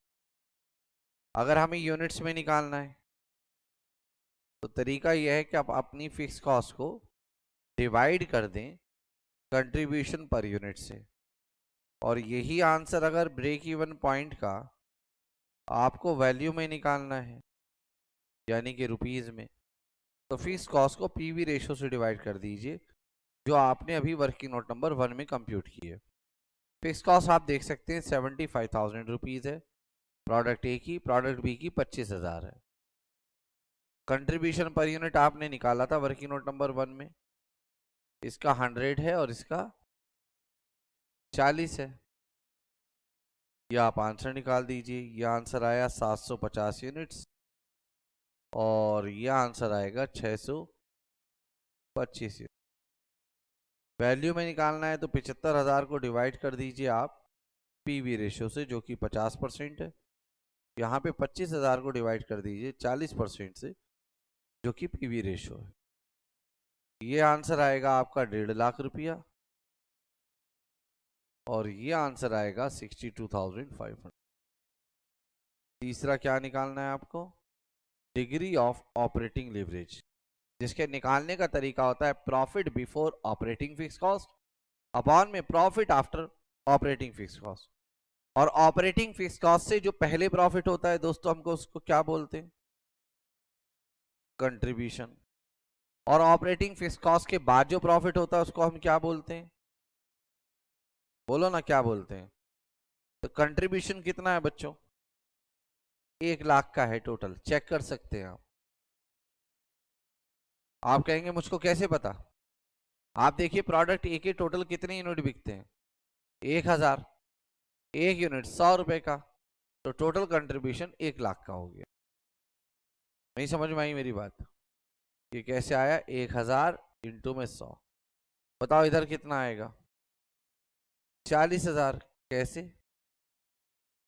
अगर हमें यूनिट्स में निकालना है तो तरीका यह है कि आप अपनी फिक्स कॉस्ट को डिवाइड कर दें कंट्रीब्यूशन पर यूनिट से, और यही आंसर अगर ब्रेक इवन पॉइंट का आपको वैल्यू में निकालना है यानी कि रुपीस में, तो फिक्स कॉस्ट को पीवी रेशियो से डिवाइड कर दीजिए, जो आपने अभी वर्किंग नोट नंबर 1 में कंप्यूट की है। फिक्स कॉस्ट आप देख सकते हैं 75,000 रुपीज है। प्रोडक्ट ए की, प्रोडक्ट बी की 25,000 है। कंट्रीब्यूशन पर यूनिट आपने निकाला था वर्किंग नोट नंबर 1 में, इसका 100 है और इसका 40 है। ये आप आंसर निकाल दीजिए। ये आंसर आया 750 यूनिट्स और ये आंसर आएगा 625 यूनिट। वैल्यू में निकालना है तो 75,000 को डिवाइड कर दीजिए आप पीवी रेशियो से, जो कि 50% है। यहाँ पे 25,000 को डिवाइड कर दीजिए 40% से, जो कि पीवी रेशियो है। ये आंसर आएगा आपका 1.5 लाख रुपया और ये आंसर आएगा 62,500। तीसरा क्या निकालना है आपको? डिग्री ऑफ ऑपरेटिंग लिवरेज, जिसके निकालने का तरीका होता है profit before operating fix cost upon में profit after operating fix cost. और ऑपरेटिंग फिक्स कॉस्ट से जो पहले प्रॉफिट होता है दोस्तों, हमको उसको क्या बोलते हैं? कंट्रीब्यूशन। और ऑपरेटिंग फिक्स कॉस्ट के बाद जो प्रॉफिट होता है उसको हम क्या बोलते हैं? बोलो ना, क्या बोलते हैं? तो कंट्रीब्यूशन कितना है बच्चों? 1 लाख का है टोटल, चेक कर सकते हैं आप। आप कहेंगे मुझको कैसे पता? आप देखिए प्रोडक्ट ए के टोटल कितने यूनिट बिकते हैं? 1,000। 1 यूनिट 100 रुपए का, तो टोटल कंट्रीब्यूशन 1 लाख का हो गया। नहीं समझ में आई मेरी बात? ये कैसे आया? 1,000 इंटू में 100। बताओ इधर कितना आएगा? 40,000। कैसे?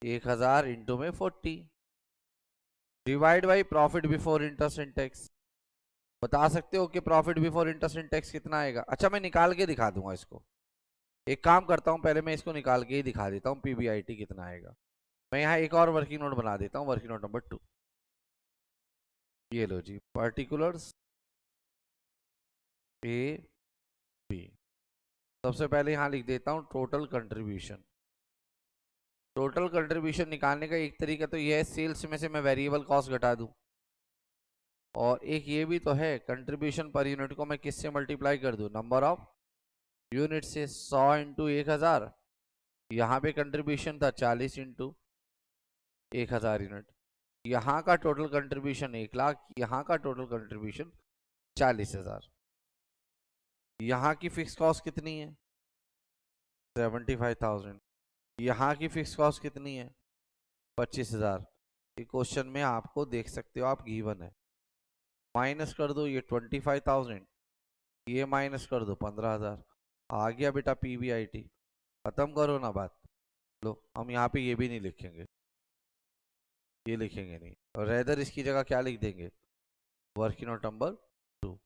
1,000 इंटू में 40 divide by profit before interest and tax. बता सकते हो कि profit before interest and tax कितना आएगा? अच्छा, मैं निकाल के दिखा दूंगा इसको। एक काम करता हूं, पहले मैं इसको निकाल के ही दिखा देता हूं पीबीआईटी कितना आएगा। मैं यहाँ एक और वर्किंग नोट बना देता हूँ, वर्किंग नोट नंबर 2। ये लो जी, पर्टिकुलर्स ए बी। सबसे पहले यहाँ लिख देता हूँ टोटल कंट्रीब्यूशन। टोटल कंट्रीब्यूशन निकालने का एक तरीका तो ये है, सेल्स में से मैं वेरिएबल कॉस्ट घटा दूं। और एक ये भी तो है, कंट्रीब्यूशन पर यूनिट को मैं किससे मल्टीप्लाई कर दूं? नंबर ऑफ यूनिट से। 100 इंटू 1,000। यहाँ पे कंट्रीब्यूशन था 40 इंटू 1,000 यूनिट। यहाँ का टोटल कंट्रीब्यूशन 1 लाख, यहाँ का टोटल कंट्रीब्यूशन 40,000। यहाँ की फिक्स कॉस्ट कितनी है? 75,000। यहाँ की फिक्स कॉस्ट कितनी है? 25,000। ये क्वेश्चन में आपको देख सकते हो आप, गिवन है। माइनस कर दो ये 25,000, ये माइनस कर दो 15,000। आ गया बेटा पीबीआईटी। खत्म करो ना बात। लो, हम यहाँ पे ये भी नहीं लिखेंगे, ये लिखेंगे नहीं, और रेदर इसकी जगह क्या लिख देंगे? Working note number 2।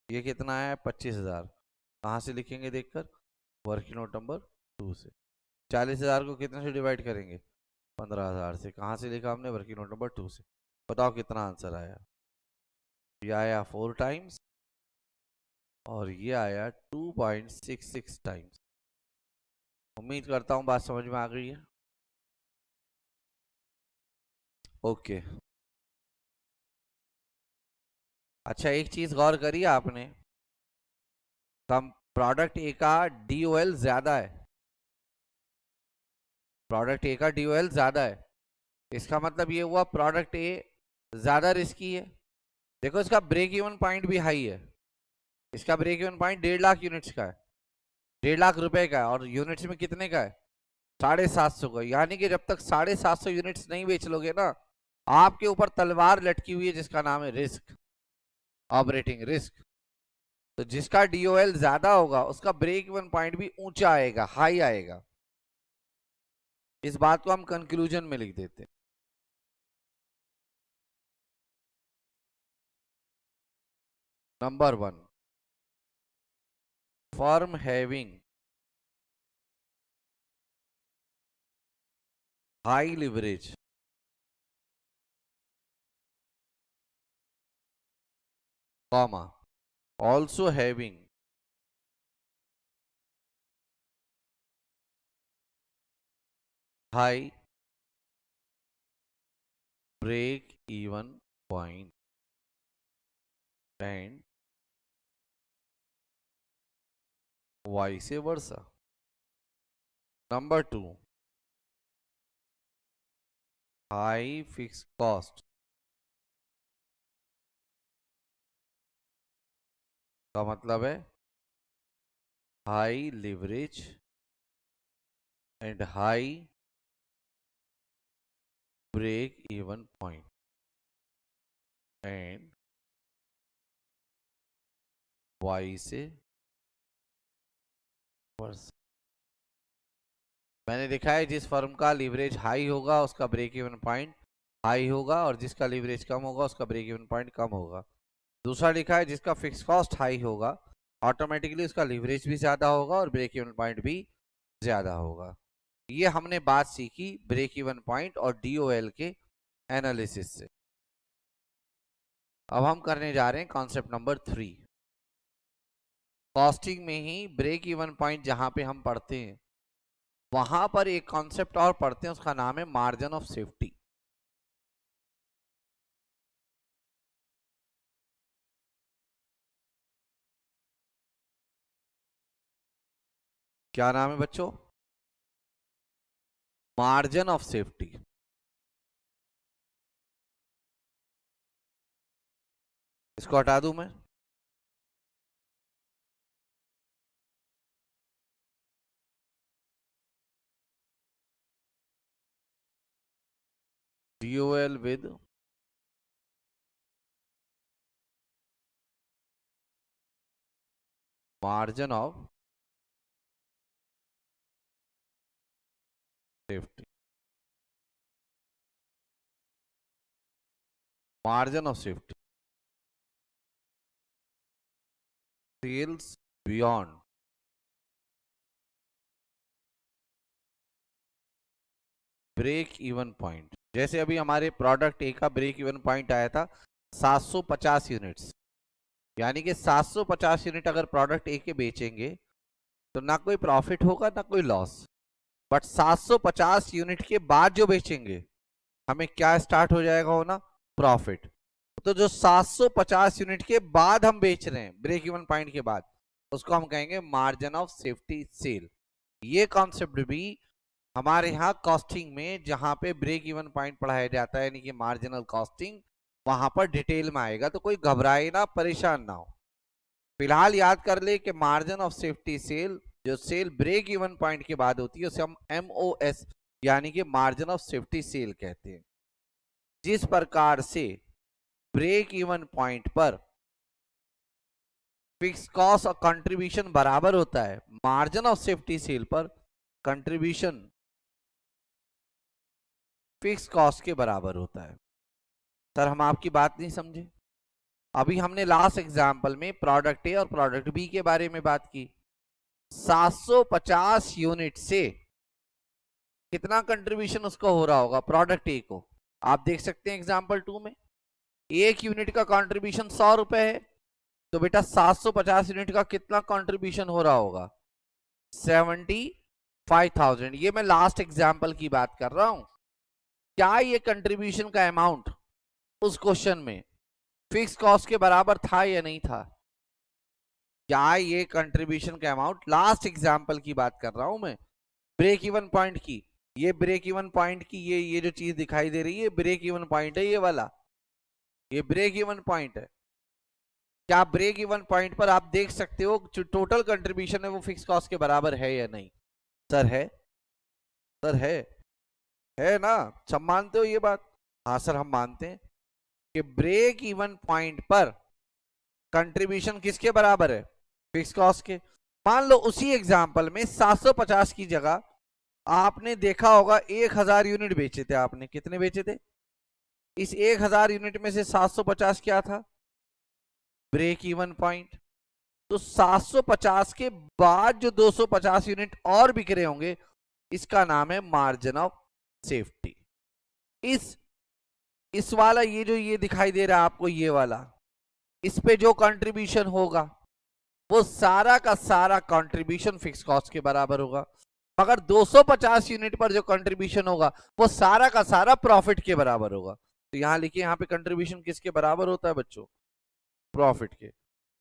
ये कितना है? 25,000। कहाँ से लिखेंगे देखकर? वर्किंग नोट नंबर 2 से। 40,000 को कितने से डिवाइड करेंगे? 15,000 से। कहाँ से लिखा हमने? वर्किंग नोट नंबर 2 से। बताओ कितना आंसर आया? ये आया 4 टाइम्स और ये आया 2.66 टाइम्स। उम्मीद करता हूँ बात समझ में आ गई है। ओके। अच्छा, एक चीज गौर करी आपने, कम प्रोडक्ट ए का डीओएल ज्यादा है। प्रोडक्ट ए का डीओएल ज्यादा है, इसका मतलब ये हुआ प्रोडक्ट ए ज्यादा रिस्की है। देखो इसका ब्रेक इवन पॉइंट भी हाई है। इसका break even point 1.5 lakh units का है, 1.5 लाख रुपए का है, और यूनिट्स में कितने का है? 750 का। यानी कि जब तक 750 यूनिट्स नहीं बेच लोगे ना, आपके ऊपर तलवार लटकी हुई है जिसका नाम है रिस्क, ऑपरेटिंग रिस्क। तो जिसका डीओएल ज्यादा होगा उसका ब्रेक इवन पॉइंट भी ऊंचा आएगा, हाई आएगा। इस बात को हम कंक्लूजन में लिख देते हैं। Number 1, firm having high leverage comma also having high break even point। And vice versa. Number 2, high fix cost का मतलब है high leverage and high break even point and vice versa. मैंने देखा है जिस firm का leverage high होगा उसका ब्रेक इवन पॉइंट हाई होगा, और जिसका लीवरेज कम होगा उसका ब्रेक इवन पॉइंट कम होगा। दूसरा लिखा है जिसका फिक्स कॉस्ट हाई होगा ऑटोमेटिकली उसका लीवरेज भी ज्यादा होगा और ब्रेक इवन पॉइंट भी ज्यादा होगा। ये हमने बात सीखी ब्रेक इवन पॉइंट और डीओएल के एनालिसिस से। अब हम करने जा रहे हैं कॉन्सेप्ट नंबर 3। कॉस्टिंग में ही ब्रेक इवन पॉइंट जहां पे हम पढ़ते हैं वहां पर एक कॉन्सेप्ट और पढ़ते हैं, उसका नाम है मार्जिन ऑफ सेफ्टी। क्या नाम है बच्चों? Margin of safety. इसको हटा दूं मैं? DOL with margin of safety. Margin of safety. Sales beyond break even point. जैसे अभी हमारे प्रोडक्ट ए का ब्रेक इवन पॉइंट आया था 750 यूनिट्स, यानी कि 750 यूनिट अगर प्रोडक्ट ए के बेचेंगे तो ना कोई प्रॉफिट होगा ना कोई लॉस। बट 750 यूनिट के बाद जो बेचेंगे हमें क्या स्टार्ट हो जाएगा होना? प्रॉफिट। तो जो 750 यूनिट के बाद हम बेच रहे हैं ब्रेक इवन पॉइंट के बाद उसको हम कहेंगे मार्जिन ऑफ सेफ्टी सेल। ये कॉन्सेप्ट भी हमारे यहाँ कॉस्टिंग में जहां पे ब्रेक इवन पॉइंट पढ़ाया जाता है यानी कि मार्जिनल कॉस्टिंग, वहां पर डिटेल में आएगा, तो कोई घबराए ना, परेशान ना हो। फिलहाल याद कर ले कि मार्जिन ऑफ सेफ्टी सेल, जो सेल ब्रेक इवन पॉइंट के बाद होती है उसे हम MOS यानी कि मार्जिन ऑफ सेफ्टी सेल कहते हैं। जिस प्रकार से ब्रेक इवन पॉइंट पर फिक्स कॉस्ट और कंट्रीब्यूशन बराबर होता है, मार्जिन ऑफ सेफ्टी सेल पर कंट्रीब्यूशन फिक्स कॉस्ट के बराबर होता है। सर हम आपकी बात नहीं समझे। अभी हमने लास्ट एग्जांपल में प्रोडक्ट ए और प्रोडक्ट बी के बारे में बात की। 750 यूनिट से कितना कंट्रीब्यूशन उसको हो रहा होगा प्रोडक्ट ए को, आप देख सकते हैं एग्जांपल 2 में। एक यूनिट का कंट्रीब्यूशन 100 रुपए है, तो बेटा 750 यूनिट का कितना कंट्रीब्यूशन हो रहा होगा? 75,000। ये मैं लास्ट एग्जांपल की बात कर रहा हूं। क्या ये कंट्रीब्यूशन का अमाउंट उस क्वेश्चन में फिक्स कॉस्ट के बराबर था या नहीं था? क्या ये कंट्रीब्यूशन का अमाउंट, लास्ट एग्जांपल की बात कर रहा हूं मैं, ब्रेक इवन पॉइंट की, ये ब्रेक इवन पॉइंट की ये जो चीज दिखाई दे रही है ब्रेक इवन पॉइंट है, ये वाला ये ब्रेक इवन पॉइंट है। क्या ब्रेक इवन पॉइंट पर आप देख सकते हो जो टोटल कंट्रीब्यूशन है वो फिक्स कॉस्ट के बराबर है या नहीं? सर है, सर है ना? सब मानते हो ये बात? हाँ सर हम मानते हैं कि ब्रेक इवन पॉइंट पर कंट्रीब्यूशन किसके बराबर है? फिक्स कॉस्ट के। मान लो उसी एग्जांपल में 750 की जगह आपने देखा होगा 1000 यूनिट बेचे थे आपने। कितने बेचे थे? इस 1000 यूनिट में से 750 क्या था? Break even point. तो 750 के बाद जो 250 यूनिट और बिक रहे होंगे इसका नाम है मार्जिन ऑफ सेफ्टी। इस वाला ये जो ये दिखाई दे रहा है आपको, ये वाला, इस पे जो कंट्रीब्यूशन होगा वो सारा का सारा कंट्रीब्यूशन फिक्स कॉस्ट के बराबर होगा, मगर 250 यूनिट पर जो कंट्रीब्यूशन होगा वो सारा का सारा प्रॉफिट के बराबर होगा। तो यहां लिखिए, यहाँ पे कंट्रीब्यूशन किसके बराबर होता है बच्चों? प्रॉफिट के।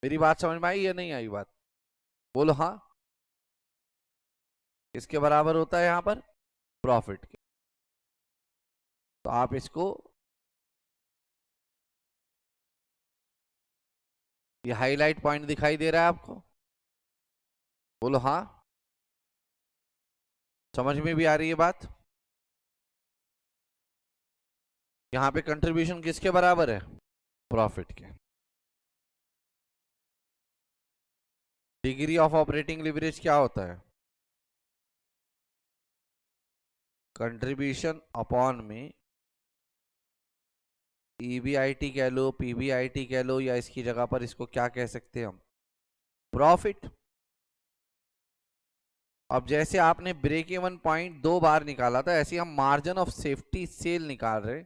मेरी बात समझ में आई या नहीं आई बात? बोलो हाँ। किसके बराबर होता है यहां पर? प्रॉफिट के। तो आप इसको, ये हाईलाइट पॉइंट दिखाई दे रहा है आपको? बोलो हाँ। समझ में भी आ रही है बात? यहां पे कंट्रीब्यूशन किसके बराबर है? प्रॉफिट के। डिग्री ऑफ ऑपरेटिंग लिवरेज क्या होता है? कंट्रीब्यूशन अपॉन में ईबीआईटी कह लो, पीबीआईटी कह लो, या इसकी जगह पर इसको क्या कह सकते हैं हम? प्रॉफिट। अब जैसे आपने ब्रेक इवन पॉइंट 2 बार निकाला था, ऐसे हम मार्जिन ऑफ सेफ्टी सेल निकाल रहे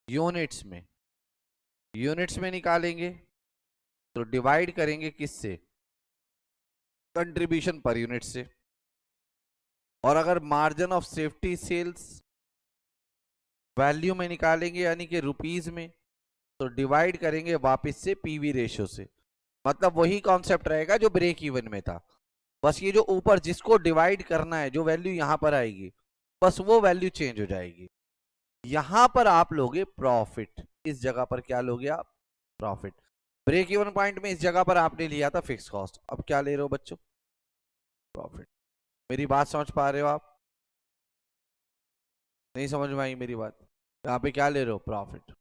यूनिट्स में। यूनिट्स में निकालेंगे तो डिवाइड करेंगे किससे? कंट्रीब्यूशन पर यूनिट से। और अगर margin of safety sales value में निकालेंगे यानी कि रुपीस में, तो डिवाइड करेंगे वापस से पीवी रेशियो से। मतलब वही कॉन्सेप्ट रहेगा जो ब्रेक इवन में था, बस ये जो ऊपर जिसको डिवाइड करना है, जो वैल्यू यहां पर आएगी, बस वो वैल्यू चेंज हो जाएगी। यहां पर आप लोगे प्रॉफिट, इस जगह पर क्या लोगे आप? प्रॉफिट। ब्रेक इवन पॉइंट में इस जगह पर आपने लिया था फिक्स कॉस्ट, अब क्या ले रहे हो बच्चों? प्रॉफिट। मेरी बात समझ पा रहे हो आप? नहीं समझ में आई मेरी बात? यहाँ पे क्या ले रहे हो? प्रॉफिट।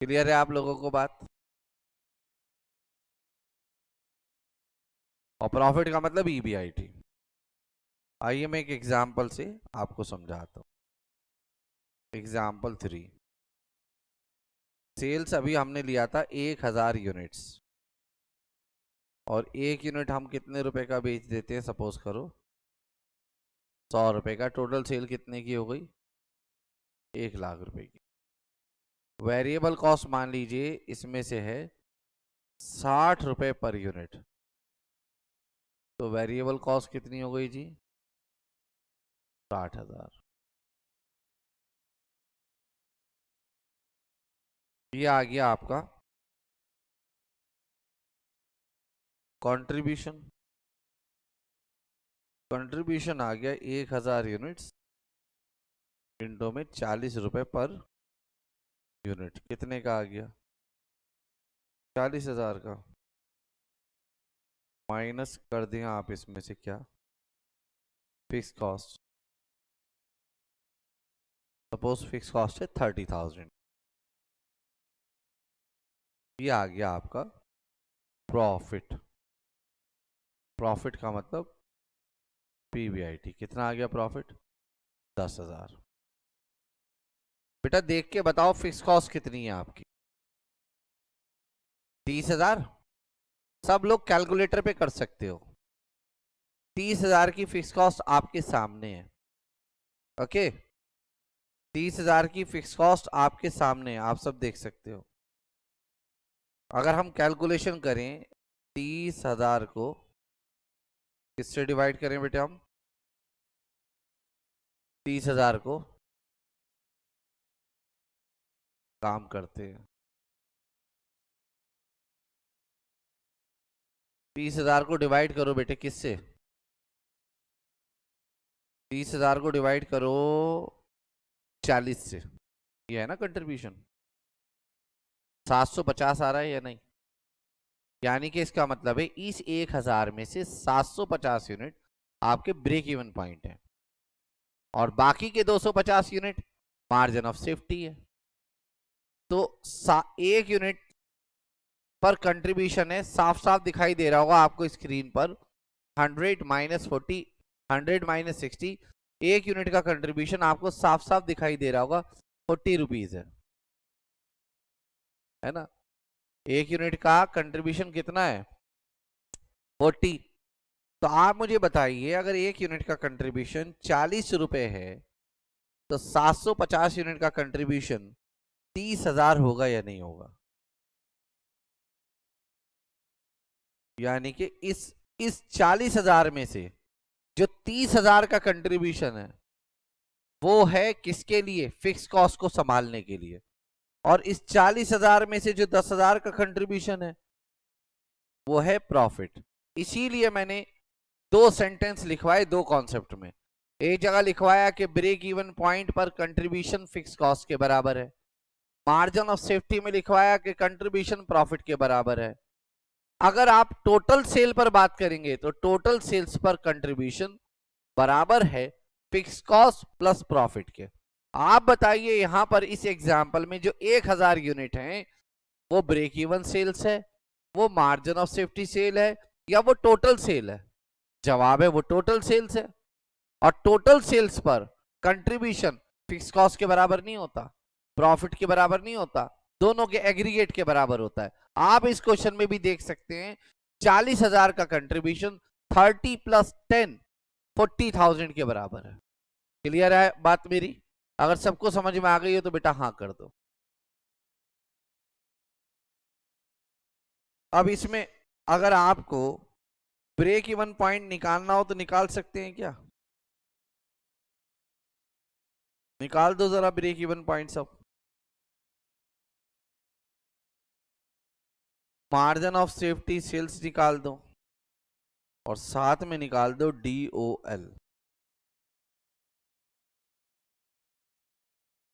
क्लियर है आप लोगों को बात? और प्रॉफिट का मतलब ईबीआईटी। आइए मैं एक एग्जांपल से आपको समझाता हूँ। एग्जांपल 3। सेल्स अभी हमने लिया था 1000 यूनिट्स, और एक यूनिट हम कितने रुपए का बेच देते हैं? सपोज करो 100 रुपए का। टोटल सेल कितने की हो गई? 1,00,000 रुपए की। वेरिएबल कॉस्ट मान लीजिए इसमें से है 60 रुपए पर यूनिट, तो वेरिएबल कॉस्ट कितनी हो गई जी? 60,000। ये आ गया आपका कंट्रीब्यूशन। कंट्रीब्यूशन आ गया 1000 यूनिट्स इंटो में 40 रुपए पर यूनिट। कितने का आ गया? 40,000 का। माइनस कर दिया आप इसमें से क्या? Fix cost. Suppose fix cost है 30,000। ये आ गया आपका प्रॉफिट। प्रॉफिट का मतलब पीबीआईटी। कितना आ गया प्रॉफिट? 10,000। बेटा देख के बताओ फिक्स कॉस्ट कितनी है आपकी? 30,000। सब लोग कैलकुलेटर पे कर सकते हो। 30,000 की फिक्स कॉस्ट आपके सामने है। ओके, 30,000 की फिक्स कॉस्ट आपके सामने है, आप सब देख सकते हो। अगर हम कैलकुलेशन करें 30,000 को किससे डिवाइड करें बेटे? हम 30,000 को काम करते हैं, 30,000 को डिवाइड करो बेटे किससे? 30,000 को डिवाइड करो 40 से। ये है ना कंट्रीब्यूशन। 750 आ रहा है या नहीं? यानी कि इसका मतलब है इस 1000 में से 750 यूनिट आपके ब्रेक इवन पॉइंट है, और बाकी के 250 यूनिट मार्जिन ऑफ सेफ्टी है। तो एक यूनिट पर कंट्रीब्यूशन है, साफ साफ दिखाई दे रहा होगा आपको स्क्रीन पर। 100 माइनस 40, 100 माइनस 60। एक यूनिट का कंट्रीब्यूशन आपको साफ साफ दिखाई दे रहा होगा 40 रुपीज है ना? एक यूनिट का कंट्रीब्यूशन कितना है? 40। तो आप मुझे बताइए, अगर एक यूनिट का कंट्रीब्यूशन 40 रुपए है, तो 750 यूनिट का कंट्रीब्यूशन 30,000 होगा या नहीं होगा? यानी कि इस 40,000 में से जो 30,000 का कंट्रीब्यूशन है, वो है किसके लिए? फिक्स कॉस्ट को संभालने के लिए। और इस 40,000 में से जो 10,000 का कंट्रीब्यूशन है वो है प्रॉफिट। इसीलिए मैंने दो सेंटेंस लिखवाए दो कॉन्सेप्ट में। एक जगह लिखवाया कि ब्रेक इवन पॉइंट पर कंट्रीब्यूशन फिक्स कॉस्ट के बराबर है, मार्जिन ऑफ सेफ्टी में लिखवाया कि कंट्रीब्यूशन प्रॉफिट के बराबर है। अगर आप टोटल सेल पर बात करेंगे तो टोटल सेल्स पर कंट्रीब्यूशन बराबर है फिक्स कॉस्ट प्लस प्रॉफिट के। आप बताइए यहां पर इस एग्जांपल में जो 1000 यूनिट हैं वो ब्रेक इवन सेल्स है, वो मार्जिन ऑफ सेफ्टी सेल है, या वो टोटल सेल है? जवाब है वो टोटल सेल्स है। और टोटल सेल्स पर कंट्रीब्यूशन फिक्स कॉस्ट के बराबर नहीं होता, प्रॉफिट के बराबर नहीं होता, दोनों के एग्रीगेट के बराबर होता है। आप इस क्वेश्चन में भी देख सकते हैं 40,000 का कंट्रीब्यूशन 30 + 10 40,000 के बराबर है। क्लियर है बात मेरी? अगर सबको समझ में आ गई हो तो बेटा हाँ कर दो। अब इसमें अगर आपको ब्रेक इवन पॉइंट निकालना हो तो निकाल सकते हैं क्या? निकाल दो जरा ब्रेक इवन पॉइंट सब। मार्जिन ऑफ सेफ्टी सेल्स निकाल दो और साथ में निकाल दो DOL।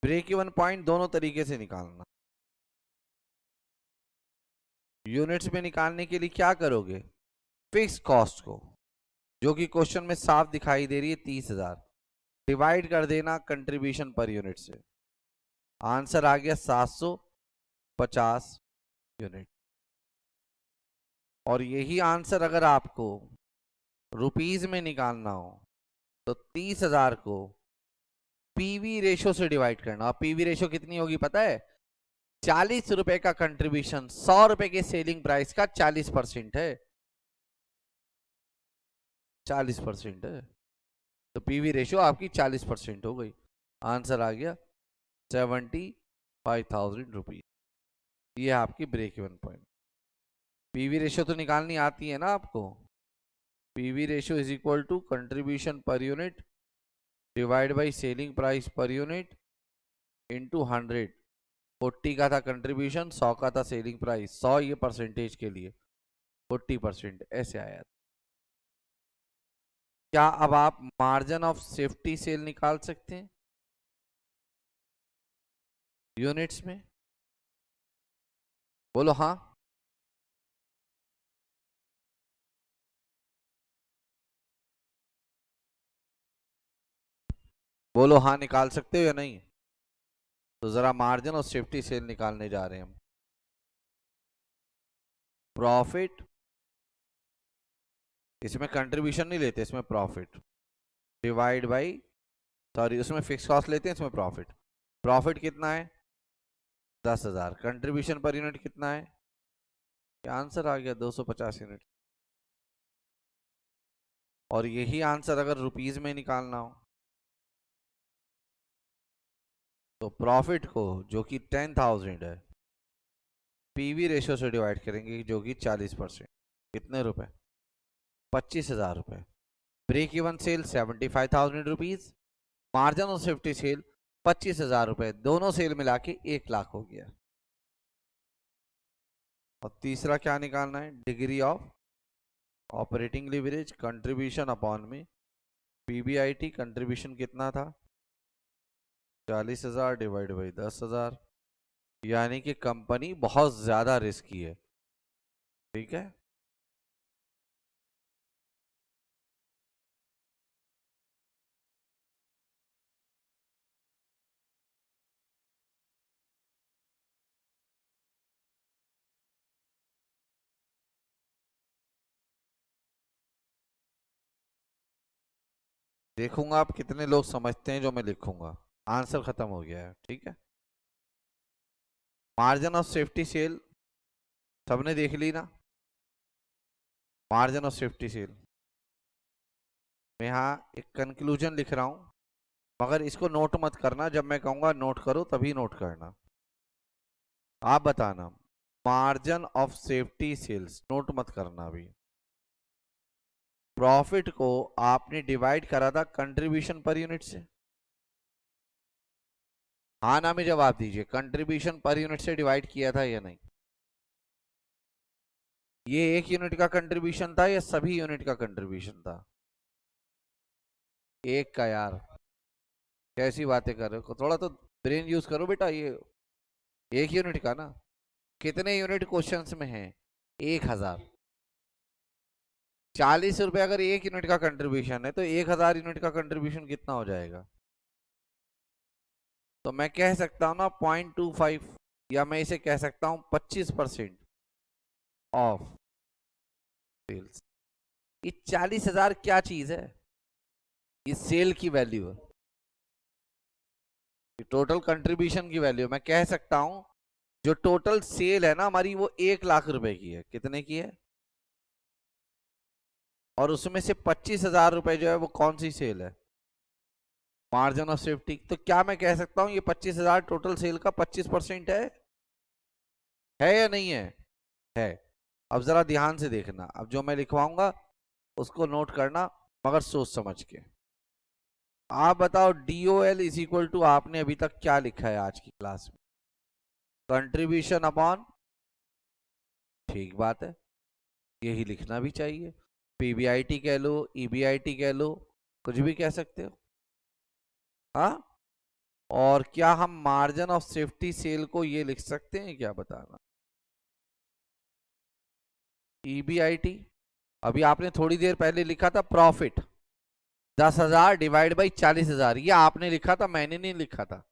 ब्रेक इवन पॉइंट दोनों तरीके से निकालना। यूनिट्स में निकालने के लिए क्या करोगे? फिक्स कॉस्ट को, जो कि क्वेश्चन में साफ दिखाई दे रही है 30,000, डिवाइड कर देना कंट्रीब्यूशन पर यूनिट से। आंसर आ गया 750 यूनिट। और यही आंसर अगर आपको रुपीज में निकालना हो तो 30,000 को पीवी रेशो से डिवाइड करना। और पीवी रेशो कितनी होगी पता है? 40 रुपए का कंट्रीब्यूशन 100 रुपए के सेलिंग प्राइस का 40% है। 40% है तो पीवी रेशो आपकी 40% हो गई। आंसर आ गया 75,000 रुपीज। ये आपकी break even point. PV ratio तो निकालनी आती है ना आपको? PV ratio is equal to contribution per unit divide by selling price per unit into 100। 40 का था कंट्रीब्यूशन, 100 का था सेलिंग प्राइस, 100 ये परसेंटेज के लिए, 40% ऐसे आया। क्या अब आप मार्जिन ऑफ सेफ्टी सेल निकाल सकते हैं यूनिट्स में? बोलो हाँ। बोलो हाँ निकाल सकते हो या नहीं? तो जरा मार्जिन और सेफ्टी सेल निकालने जा रहे हैं हम। प्रॉफिट, इसमें कंट्रीब्यूशन नहीं लेते, इसमें प्रॉफिट डिवाइड बाई, सॉरी उसमें फिक्स कॉस्ट लेते हैं, इसमें प्रॉफिट। प्रॉफिट कितना है? 10,000। कंट्रीब्यूशन पर यूनिट कितना है? आंसर आ गया 250 यूनिट। और यही आंसर अगर रुपीज में निकालना हो तो प्रॉफिट को, जो कि 10,000 है, पीवी रेशो से डिवाइड करेंगे जो कि 40%। कितने रुपए? 25,000 रुपए। Break even sale 75,000 rupees, margin of safety sale 25,000 रुपए, दोनों सेल मिला के 1 लाख हो गया। और तीसरा क्या निकालना है? Degree of operating leverage contribution upon में पीबीआईटी। कंट्रीब्यूशन कितना था? 40,000 डिवाइड बाई 10,000। यानी कि कंपनी बहुत ज्यादा रिस्की है। ठीक है, देखूंगा आप कितने लोग समझते हैं जो मैं लिखूंगा। आंसर खत्म हो गया है। ठीक है, मार्जिन ऑफ सेफ्टी सेल सबने देख ली ना? मार्जिन ऑफ सेफ्टी सेल मैं यहाँ एक कंक्लूजन लिख रहा हूं, मगर इसको नोट मत करना। जब मैं कहूंगा नोट करो तभी नोट करना। आप बताना margin of safety sales, note मत करना अभी। प्रॉफिट को आपने डिवाइड करा था कंट्रीब्यूशन पर यूनिट से, हाँ ना में जवाब दीजिए, कंट्रीब्यूशन पर यूनिट से डिवाइड किया था या नहीं? ये एक यूनिट का कंट्रीब्यूशन था या सभी यूनिट का कंट्रीब्यूशन था? एक का यार, कैसी बातें कर रहे हो, थोड़ा तो ब्रेन यूज करो बेटा। ये एक यूनिट का ना, कितने यूनिट क्वेश्चंस में है? 1000। 40 रुपए अगर एक यूनिट का कंट्रीब्यूशन है तो 1000 यूनिट का कंट्रीब्यूशन कितना हो जाएगा? तो मैं कह सकता हूं ना 0.25, या मैं इसे कह सकता हूं 25% ऑफ सेल्स। ये 40,000 क्या चीज है? ये सेल की वैल्यू है, ये टोटल कंट्रीब्यूशन की वैल्यू। मैं कह सकता हूं जो टोटल सेल है ना हमारी, वो 1 लाख रुपए की है। कितने की है? और उसमें से 25,000 रुपए जो है वो कौन सी सेल है? Margin of safety. तो क्या मैं कह सकता हूं ये 25,000 टोटल सेल का 25% है या नहीं है? है। अब जरा ध्यान से देखना, अब जो मैं लिखवाऊंगा उसको नोट करना, मगर सोच समझ के। आप बताओ DOL इज इक्वल टू, आपने अभी तक क्या लिखा है आज की क्लास में? कंट्रीब्यूशन अपॉन, ठीक बात है, यही लिखना भी चाहिए। PBIT कह लो, EBIT कह लो, कुछ भी कह सकते हो। हाँ, और क्या हम मार्जिन ऑफ सेफ्टी सेल को ये लिख सकते हैं क्या, बताना? EBIT, अभी आपने थोड़ी देर पहले लिखा था प्रॉफिट, 10,000 डिवाइड बाई 40,000, ये आपने लिखा था, मैंने नहीं लिखा था।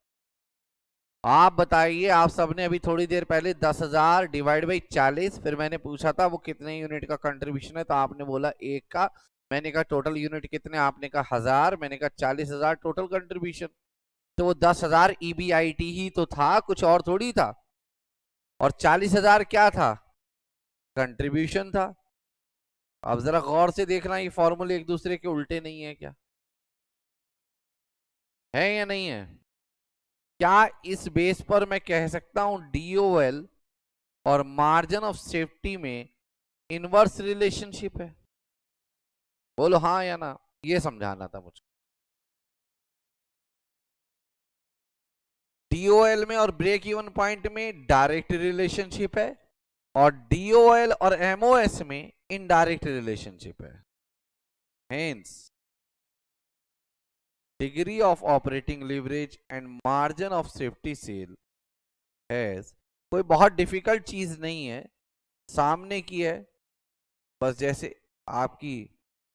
आप बताइए, आप सबने अभी थोड़ी देर पहले 10,000 डिवाइड बाई 40, फिर मैंने पूछा था वो कितने यूनिट का कंट्रीब्यूशन है, तो आपने बोला एक का। मैंने कहा टोटल यूनिट कितने, आपने कहा 1000, मैंने कहा 40,000 टोटल कंट्रीब्यूशन। तो वो 10,000 EBIT ही तो था, कुछ और थोड़ी था। और 40,000 क्या था? कंट्रीब्यूशन था। अब जरा गौर से देखना, ये फॉर्मूले एक दूसरे के उल्टे नहीं है क्या? है या नहीं है? क्या इस बेस पर मैं कह सकता हूं DOL और मार्जिन ऑफ सेफ्टी में इनवर्स रिलेशनशिप है? बोलो हाँ या ना, ये समझाना था मुझे। DOL में और ब्रेक इवन पॉइंट में डायरेक्ट रिलेशनशिप है, और DOL और MOS में इनडायरेक्ट रिलेशनशिप है। Hence degree of operating leverage and margin of safety sale has, कोई बहुत डिफिकल्ट चीज नहीं है, सामने की है। बस जैसे आपकी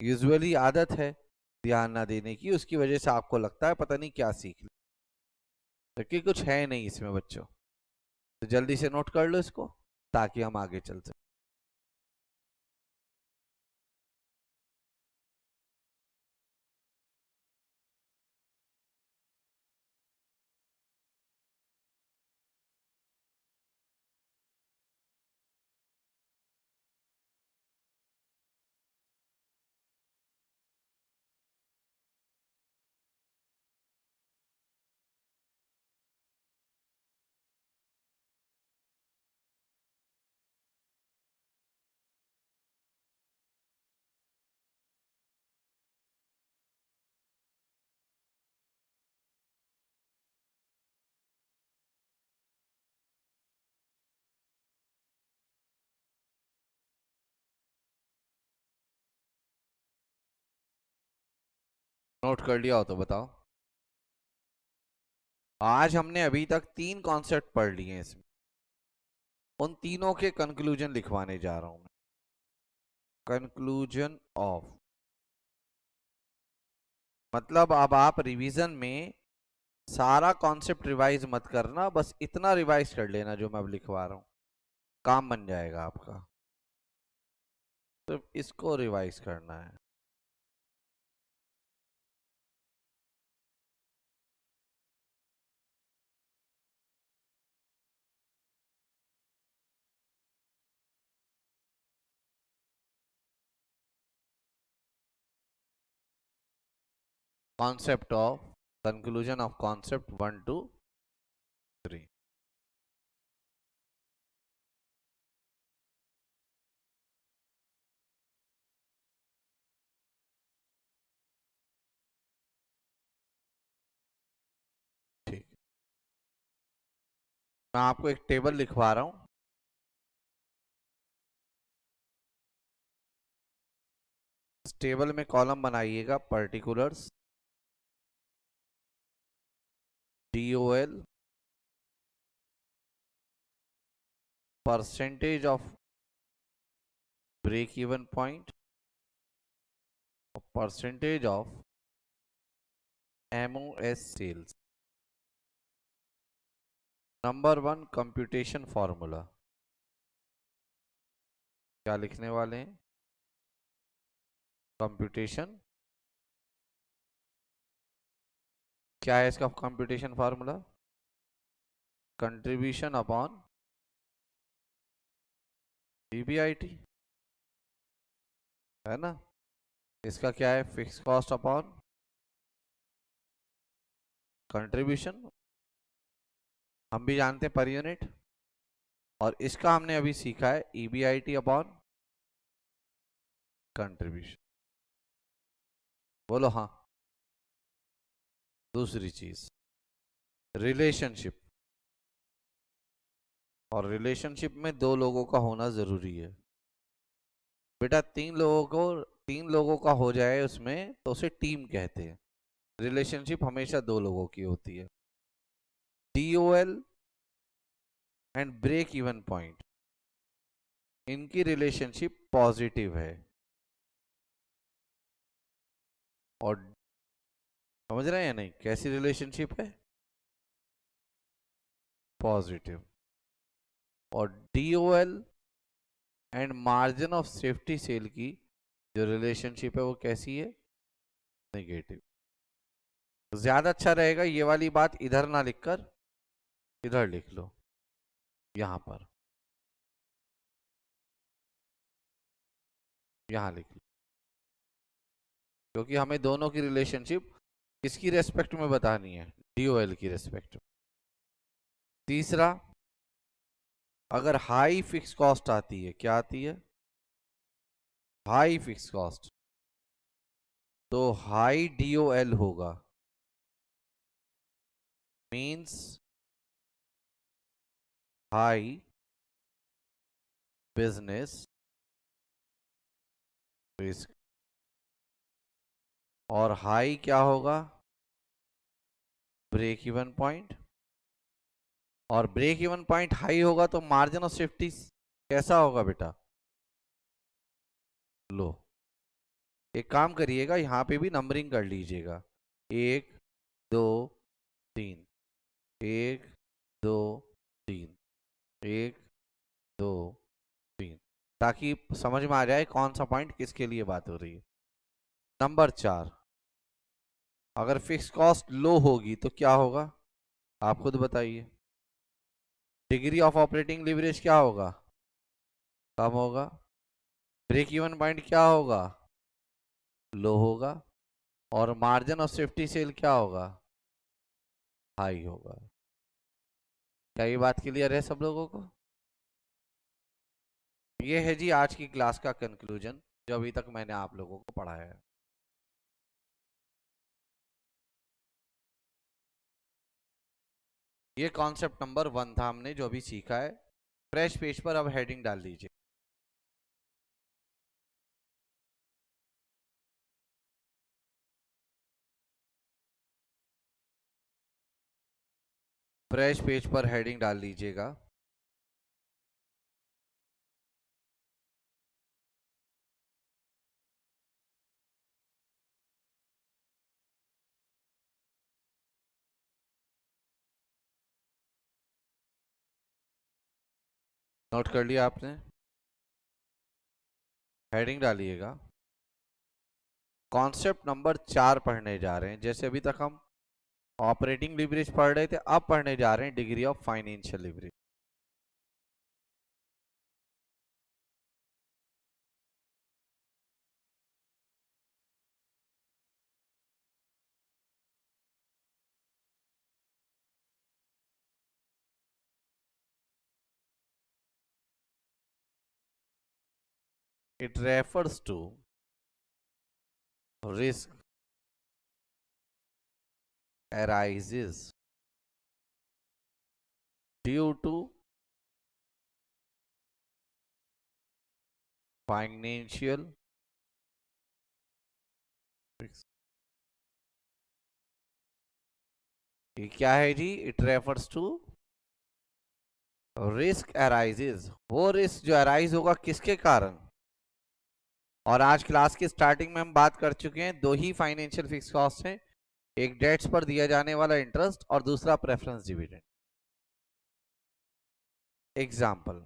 यूजुअली आदत है ध्यान ना देने की, उसकी वजह से आपको लगता है पता नहीं क्या सीख लिया, लेकिन कुछ है नहीं इसमें बच्चों। तो जल्दी से नोट कर लो इसको, ताकि हम आगे चल सकें। नोट कर लिया हो तो बताओ। आज हमने अभी तक 3 कॉन्सेप्ट पढ़ लिए हैं इसमें, उन तीनों के कंक्लूजन लिखवाने जा रहा हूं मैं। कंक्लूजन ऑफ, मतलब अब आप रिवीजन में सारा कॉन्सेप्ट रिवाइज मत करना, बस इतना रिवाइज कर लेना जो मैं अब लिखवा रहा हूं, काम बन जाएगा आपका। सिर्फ इसको रिवाइज करना है। Concept of, conclusion of concept 1 2 3। ठीक। मैं आपको एक टेबल लिखवा रहा हूं। इस टेबल में कॉलम बनाइएगा particulars, DOL, percentage of break even point, percentage of MOS sales. Number 1 computation formula क्या लिखने वाले हैं? कंप्यूटेशन, क्या है इसका computation formula? Contribution upon PBIT, है ना। इसका क्या है? फिक्स कॉस्ट अपॉन कंट्रीब्यूशन, हम भी जानते हैं पर यूनिट। और इसका हमने अभी सीखा है EBIT अपॉन कंट्रीब्यूशन। बोलो हाँ। दूसरी चीज रिलेशनशिप, और रिलेशनशिप में दो लोगों का होना जरूरी है बेटा। तीन लोगों का हो जाए उसमें तो उसे टीम कहते हैं। रिलेशनशिप हमेशा दो लोगों की होती है। DOL and break even point, इनकी रिलेशनशिप पॉजिटिव है। और समझ रहे हैं या नहीं, कैसी रिलेशनशिप है? पॉजिटिव। और DOL and margin of safety sale की जो रिलेशनशिप है वो कैसी है? नेगेटिव। ज्यादा अच्छा रहेगा ये वाली बात इधर ना लिखकर इधर लिख लो, यहां पर, यहां लिख लो, क्योंकि हमें दोनों की रिलेशनशिप किसकी रेस्पेक्ट में बतानी है? DOL की रेस्पेक्ट में। तीसरा, अगर हाई फिक्स कॉस्ट आती है, क्या आती है? हाई फिक्स कॉस्ट, तो हाई DOL होगा। Means high business risk. और हाई क्या होगा? Break even point. और ब्रेक इवन पॉइंट हाई होगा तो मार्जिन ऑफ सेफ्टी कैसा होगा बेटा? लो। एक काम करिएगा, यहां पे भी नंबरिंग कर लीजिएगा, 1 2 3, 1 2 3, 1 2 3, ताकि समझ में आ जाए कौन सा पॉइंट किसके लिए बात हो रही है। नंबर 4, अगर फिक्स कॉस्ट लो होगी तो क्या होगा? आप खुद बताइए। डिग्री ऑफ ऑपरेटिंग लीवरेज क्या होगा? कम होगा। ब्रेक इवन पॉइंट क्या होगा? लो होगा। और मार्जिन ऑफ सेफ्टी सेल क्या होगा? हाई होगा। क्या ये बात क्लियर है सब लोगों को? ये है जी आज की क्लास का कंक्लूजन जो अभी तक मैंने आप लोगों को पढ़ाया है। ये कॉन्सेप्ट नंबर 1 था हमने जो अभी सीखा है। फ्रेश पेज पर अब हेडिंग डाल दीजिए। फ्रेश पेज पर हेडिंग डाल दीजिएगा। नोट कर लिया आपने? हेडिंग डालिएगा। कॉन्सेप्ट नंबर 4 पढ़ने जा रहे हैं। जैसे अभी तक हम ऑपरेटिंग लिवरेज पढ़ रहे थे, अब पढ़ने जा रहे हैं degree of financial leverage. It refers to risk arises due to financial ये क्या है जी? It refers to risk arises, वो रिस्क जो अराइज होगा किसके कारण। और आज क्लास के स्टार्टिंग में हम बात कर चुके हैं, दो ही फाइनेंशियल फिक्स कॉस्ट हैं, एक डेट्स पर दिया जाने वाला इंटरेस्ट और दूसरा प्रेफरेंस डिविडेंड। एग्जाम्पल,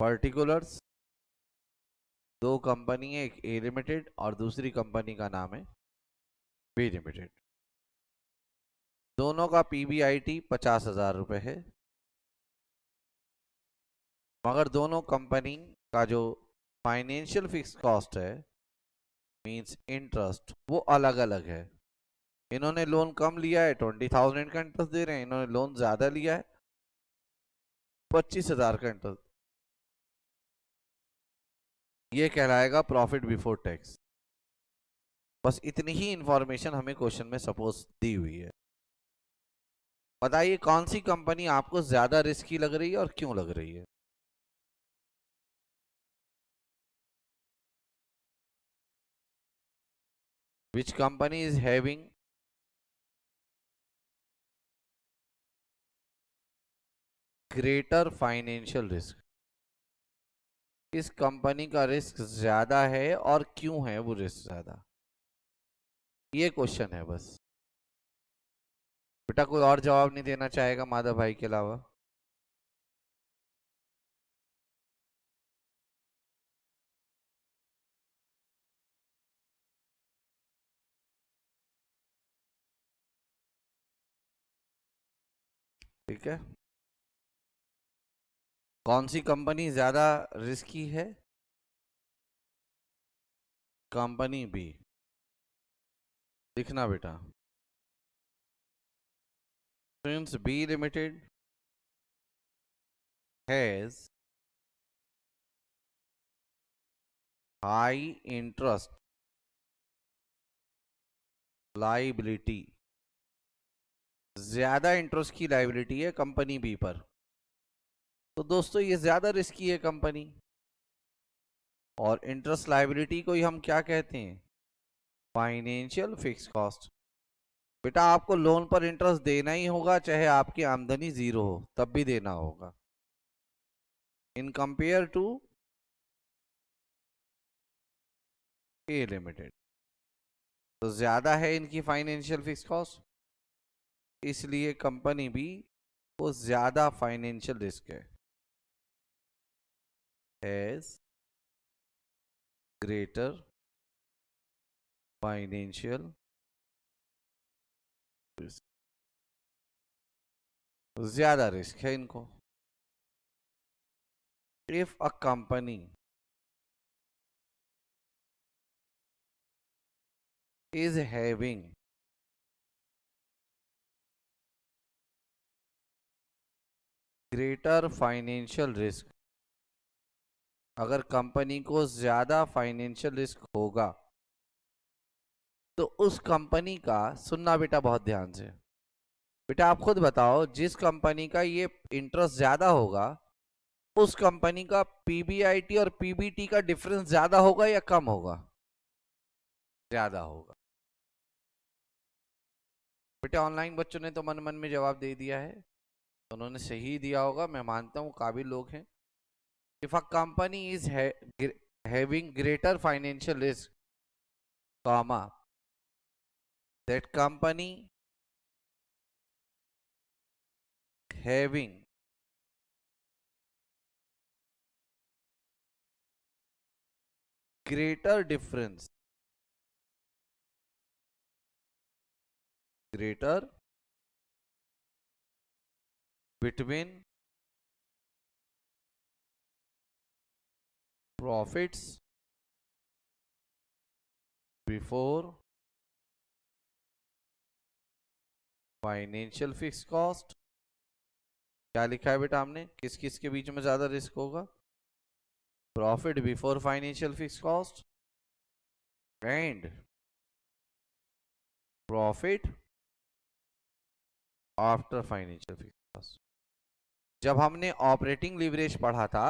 पर्टिकुलर्स, दो कंपनी है, एक ए लिमिटेड और दूसरी कंपनी का नाम है बी लिमिटेड। दोनों का पीबीआईटी 50,000 रुपए है, मगर दोनों कंपनी का जो फाइनेंशियल फिक्स कॉस्ट है मींस इंटरेस्ट वो अलग अलग है। इन्होंने लोन कम लिया है 20,000 का इंटरेस्ट दे रहे हैं, इन्होंने लोन ज्यादा लिया है 25,000 का इंटरेस्ट। ये कहलाएगा प्रॉफिट बिफोर टैक्स। बस इतनी ही इंफॉर्मेशन हमें क्वेश्चन में सपोज दी हुई है। बताइए कौन सी कंपनी आपको ज्यादा रिस्की लग रही है और क्यों लग रही है? Which company is having greater financial risk? किस कंपनी का रिस्क ज्यादा है और क्यों है वो रिस्क ज्यादा? ये क्वेश्चन है बस। बेटा कोई और जवाब नहीं देना चाहेगा माधव भाई के अलावा? ठीक है, कौन सी कंपनी ज्यादा रिस्की है? Company b. लिखना बेटा, since b limited has high interest liability, ज्यादा इंटरेस्ट की लाइबिलिटी है कंपनी बी पर, तो दोस्तों ये ज्यादा रिस्की है कंपनी। और इंटरेस्ट लाइबिलिटी को ही हम क्या कहते हैं? Financial fix cost. बेटा आपको लोन पर इंटरेस्ट देना ही होगा चाहे आपकी आमदनी जीरो हो, तब भी देना होगा। In compare to a limited, तो ज्यादा है इनकी फाइनेंशियल फिक्स कॉस्ट, इसलिए कंपनी बी को ज्यादा फाइनेंशियल रिस्क है, हैज ग्रेटर फाइनेंशियल रिस्क, ज्यादा रिस्क है इनको। If a company is having greater financial risk, अगर कंपनी को ज्यादा फाइनेंशियल रिस्क होगा तो उस कंपनी का, सुनना बेटा बहुत ध्यान से, बेटा आप खुद बताओ जिस कंपनी का ये इंटरेस्ट ज्यादा होगा उस कंपनी का पीबीआईटी और पीबीटी का डिफरेंस ज्यादा होगा या कम होगा? ज्यादा होगा। बेटा ऑनलाइन बच्चों ने तो मन मन में जवाब दे दिया है, तो उन्होंने सही दिया होगा, मैं मानता हूं काबिल लोग हैं। If a company is having greater financial risk, comma, that company having greater difference, greater between profits before financial fix cost. क्या लिखा है बेटा हमने, किस किस के बीच में ज्यादा रिस्क होगा? Profit before financial fix cost and profit after financial fix cost. जब हमने ऑपरेटिंग लीवरेज पढ़ा था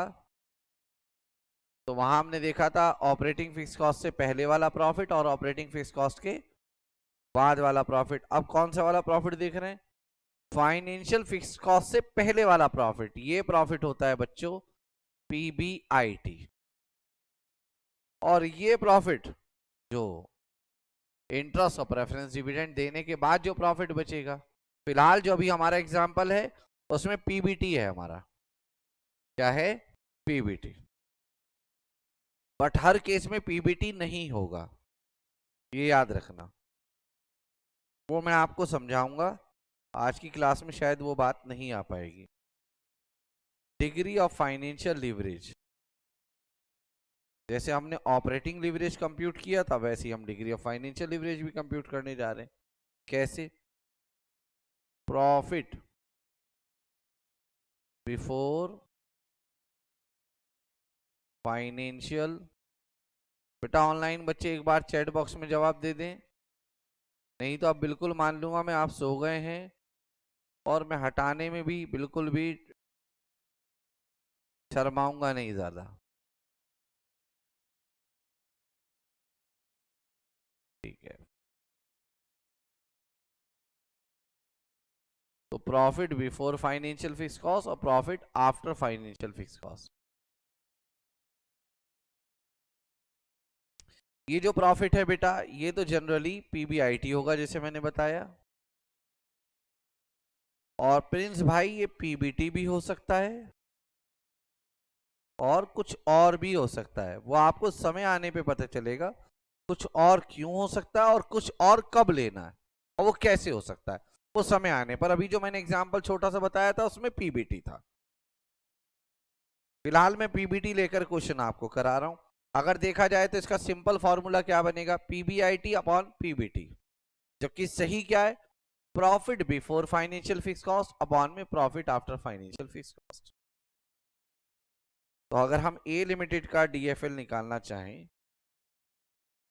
तो वहां हमने देखा था ऑपरेटिंग फिक्स कॉस्ट से पहले वाला प्रॉफिट और ऑपरेटिंग फिक्स कॉस्ट के बाद वाला प्रॉफिट। अब कौन सा वाला प्रॉफिट देख रहे हैं? फाइनेंशियल फिक्स कॉस्ट से पहले वाला प्रॉफिट। ये प्रॉफिट होता है बच्चों पीबीआईटी। और ये प्रॉफिट जो इंटरेस्ट और प्रेफरेंस डिविडेंड देने के बाद जो प्रॉफिट बचेगा, फिलहाल जो अभी हमारा एग्जांपल है उसमें पीबीटी है हमारा। क्या है? पीबीटी। बट हर केस में पीबीटी नहीं होगा, ये याद रखना। वो मैं आपको समझाऊंगा, आज की क्लास में शायद वो बात नहीं आ पाएगी। डिग्री ऑफ फाइनेंशियल लीवरेज, जैसे हमने ऑपरेटिंग लीवरेज कंप्यूट किया था वैसे ही हम डिग्री ऑफ फाइनेंशियल लीवरेज भी कंप्यूट करने जा रहे हैं। कैसे? Profit before financial. बेटा ऑनलाइन बच्चे एक बार चैट बॉक्स में जवाब दे दें, नहीं तो आप बिल्कुल मान लूंगा मैं आप सो गए हैं और मैं हटाने में भी बिल्कुल भी शर्माऊंगा नहीं ज्यादा। ठीक है, तो profit before financial fix cost और profit after financial fix cost. ये जो प्रॉफिट है बेटा ये तो जनरली पीबीआईटी होगा जैसे मैंने बताया। और प्रिंस भाई ये पीबीटी भी हो सकता है और कुछ और भी हो सकता है, वो आपको समय आने पे पता चलेगा कुछ और क्यों हो सकता है और कुछ और कब लेना है और वो कैसे हो सकता है, वो समय आने पर। अभी जो मैंने एग्जांपल छोटा सा बताया था उसमें पीबीटी था। फिलहाल मैं पीबीटी लेकर क्वेश्चन आपको करा रहा हूं। अगर देखा जाए तो इसका सिंपल फॉर्मूला क्या बनेगा? PBIT upon PBT. जबकि सही क्या है? Profit before financial fix cost upon में profit after financial fix cost. तो अगर हम ए लिमिटेड का डीएफएल निकालना चाहें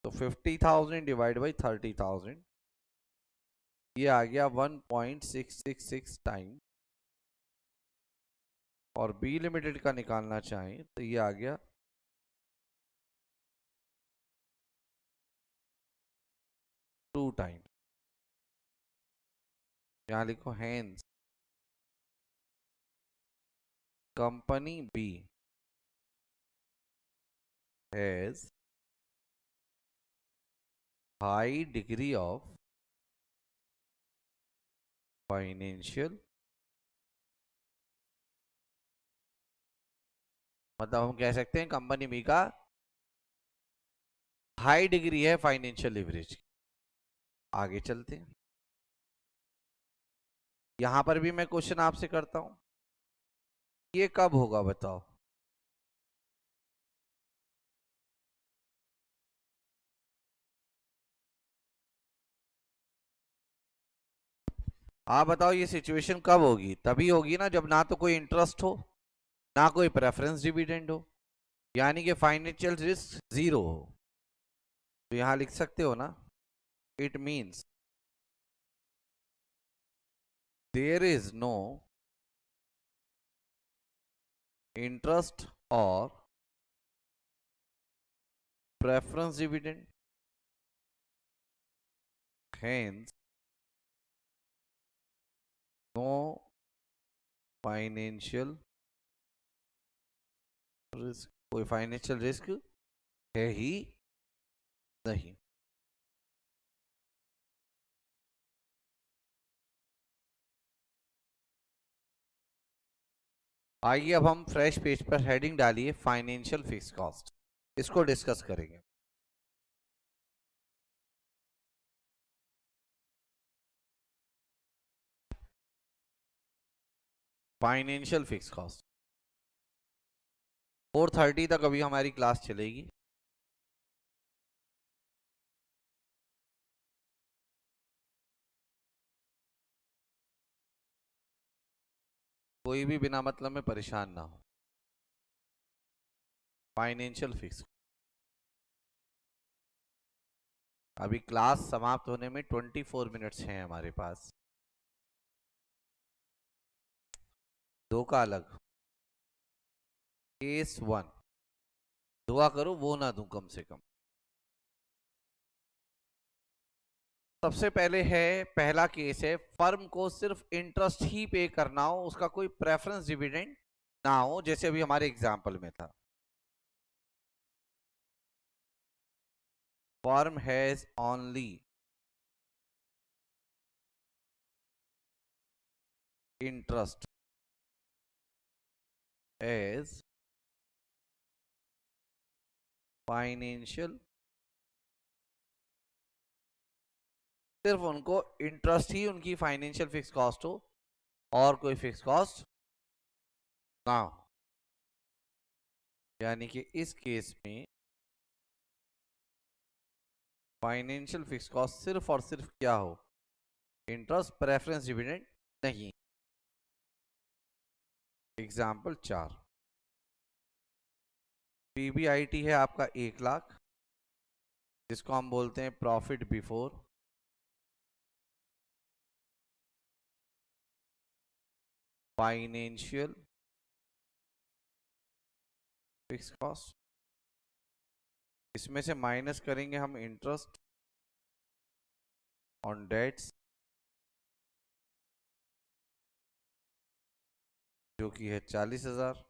तो 50,000 डिवाइड बाई 30,000, ये आ गया 1.666 टाइम। और बी लिमिटेड का निकालना चाहें तो ये आ गया 2 टाइम। यहां लिखो hence company b has high degree of financial, मतलब हम कह सकते हैं कंपनी बी का हाई डिग्री है फाइनेंशियल लिवरेज की। आगे चलते हैं, यहां पर भी मैं क्वेश्चन आपसे करता हूं, ये कब होगा बताओ? आप बताओ ये सिचुएशन कब होगी? तभी होगी ना जब ना तो कोई इंटरेस्ट हो ना कोई प्रेफरेंस डिविडेंड हो, यानी कि फाइनेंशियल रिस्क जीरो हो। तो यहां लिख सकते हो ना, it means there is no interest और preference dividend, hence no financial risk. कोई फाइनेंशियल रिस्क है ही नहीं। आइए अब हम फ्रेश पेज पर हेडिंग डालिए फाइनेंशियल फिक्स कॉस्ट, इसको डिस्कस करेंगे। फाइनेंशियल फिक्स कॉस्ट 4:30 तक अभी हमारी क्लास चलेगी। कोई भी बिना मतलब में परेशान ना हो। फाइनेंशियल फिक्स, अभी क्लास समाप्त होने में 24 मिनट्स हैं हमारे पास। दो का अलग। केस 1, दुआ करो वो ना दूं कम से कम। सबसे पहले है, पहला केस है, फर्म को सिर्फ इंटरेस्ट ही पे करना हो, उसका कोई प्रेफरेंस डिविडेंड ना हो, जैसे अभी हमारे एग्जाम्पल में था। Firm has only interest as financial, सिर्फ उनको इंटरेस्ट ही उनकी फाइनेंशियल फिक्स कॉस्ट हो और कोई फिक्स कॉस्ट ना हो। यानी कि इस केस में फाइनेंशियल फिक्स कॉस्ट सिर्फ और सिर्फ क्या हो, इंटरेस्ट, प्रेफरेंस डिविडेंड नहीं। एग्जाम्पल 4, पीबीआईटी है आपका 1 लाख, जिसको हम बोलते हैं profit before financial fix cost. इसमें से माइनस करेंगे हम इंटरेस्ट ऑन डेट्स, जो कि है 40,000।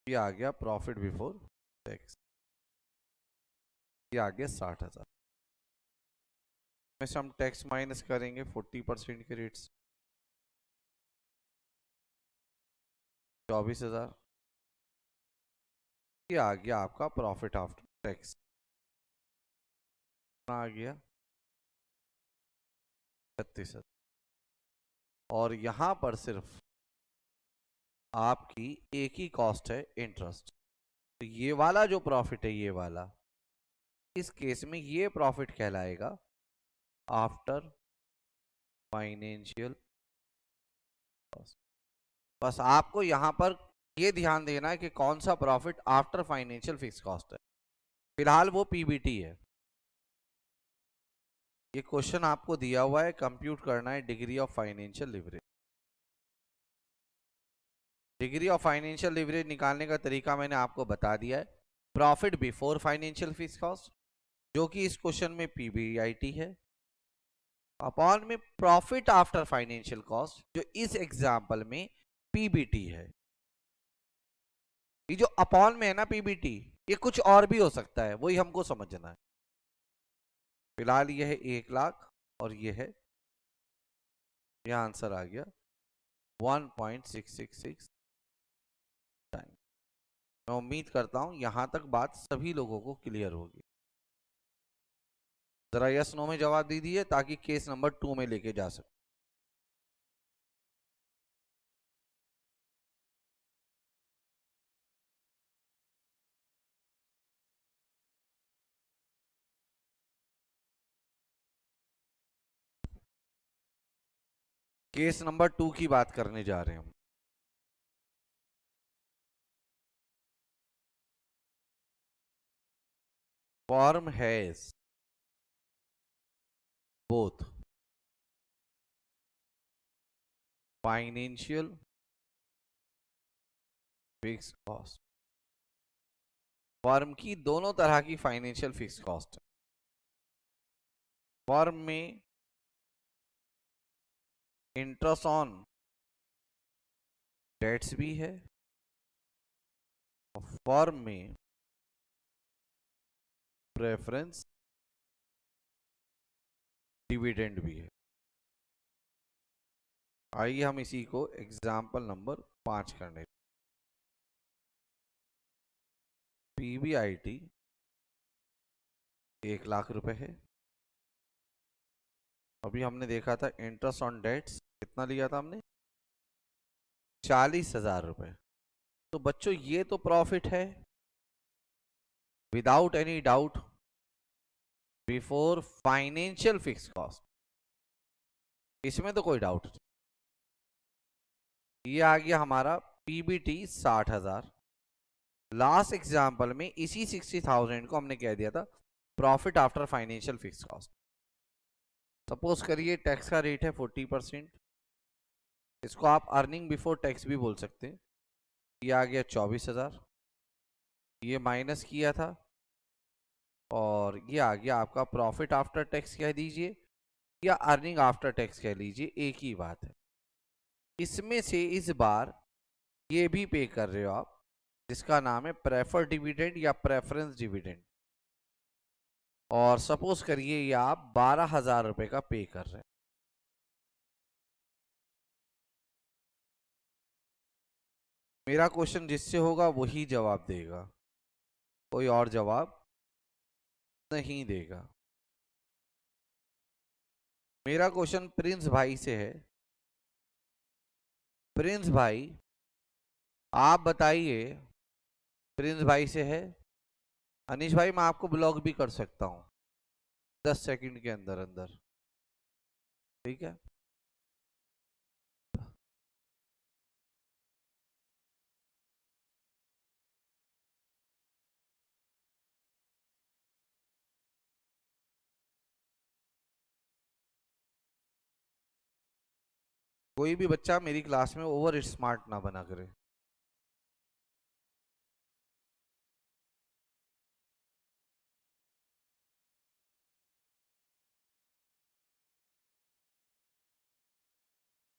ये आ गया प्रॉफिट बिफोर टैक्स, ये आ गया 60,000। में से हम टैक्स माइनस करेंगे 40% के रेट से, 24,000। ये आ गया आपका प्रॉफिट आफ्टर टैक्स, आ गया 36,000। और यहां पर सिर्फ आपकी एक ही कॉस्ट है, इंटरेस्ट। तो ये वाला जो प्रॉफिट है, ये वाला, इस केस में ये प्रॉफिट कहलाएगा आफ्टर फाइनेंशियल कॉस्ट। बस आपको यहां पर ये ध्यान देना है कि कौन सा profit after financial fix cost है। फिलहाल वो पीबीटी है। ये क्वेश्चन आपको दिया हुआ है, कंप्यूट करना है degree of financial leverage. Degree of financial leverage निकालने का तरीका मैंने आपको बता दिया है। Profit before financial fix cost, जो कि इस क्वेश्चन में पीबीआईटी है, अपॉन में प्रॉफिट आफ्टर फाइनेंशियल कॉस्ट, जो इस एग्जांपल में पीबीटी है। ये जो अपॉन में है ना पीबीटी, ये कुछ और भी हो सकता है, वही हमको समझना है। फिलहाल ये है 1 लाख और ये है, यह आंसर आ गया 1.666 टाइम। मैं उम्मीद करता हूं यहां तक बात सभी लोगों को क्लियर होगी। जरा यस नो में जवाब दे दीजिए ताकि केस नंबर 2 में लेके जा सके। केस नंबर 2 की बात करने जा रहे हैं हम। Form has both financial fix cost. Firm की दोनों तरह की फाइनेंशियल फिक्स कॉस्ट है। फर्म में इंटरेस्ट ऑन डेट्स भी है और फर्म में प्रेफरेंस डिविडेंड भी है। आइए हम इसी को एग्जाम्पल नंबर 5 करने। पीबीआईटी 1 लाख रुपए है। अभी हमने देखा था इंटरेस्ट ऑन डेट्स कितना लिया था हमने, 40,000 रुपए। तो बच्चों ये तो प्रॉफिट है without any doubt before financial fix cost, इसमें तो कोई डाउट नहीं। ये आ गया हमारा पीबीटी 60,000। लास्ट एग्जाम्पल में इसी 60,000 को हमने कह दिया था profit after financial fix cost. Suppose करिए टैक्स का रेट है 40%, इसको आप अर्निंग बिफोर टैक्स भी बोल सकते हैं। ये आ गया 24,000, ये माइनस किया था, और ये आ गया आपका प्रॉफिट आफ्टर टैक्स कह दीजिए या अर्निंग आफ्टर टैक्स कह लीजिए, एक ही बात है। इसमें से इस बार ये भी पे कर रहे हो आप, जिसका नाम है प्रेफर डिविडेंड या प्रेफरेंस डिविडेंड, और सपोज करिए ये आप 12,000 रुपए का पे कर रहे हैं। मेरा क्वेश्चन जिससे होगा वही जवाब देगा, कोई और जवाब नहीं देगा। मेरा क्वेश्चन प्रिंस भाई से है। प्रिंस भाई आप बताइए, प्रिंस भाई से है। अनीश भाई मैं आपको ब्लॉक भी कर सकता हूं 10 सेकंड के अंदर अंदर, ठीक है। कोई भी बच्चा मेरी क्लास में ओवर स्मार्ट ना बना करे।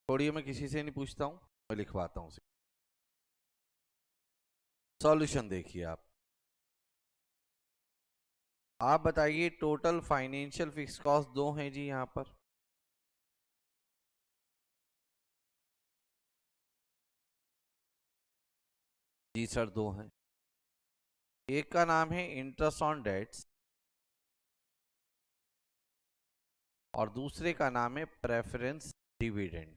छोड़िए, मैं किसी से नहीं पूछता हूं, मैं लिखवाता हूं। सॉल्यूशन देखिए आप बताइए। टोटल फाइनेंशियल फिक्स कॉस्ट 2 हैं जी यहां पर। जी सर 2 हैं। एक का नाम है इंटरेस्ट ऑन डेट्स और दूसरे का नाम है प्रेफरेंस डिविडेंड।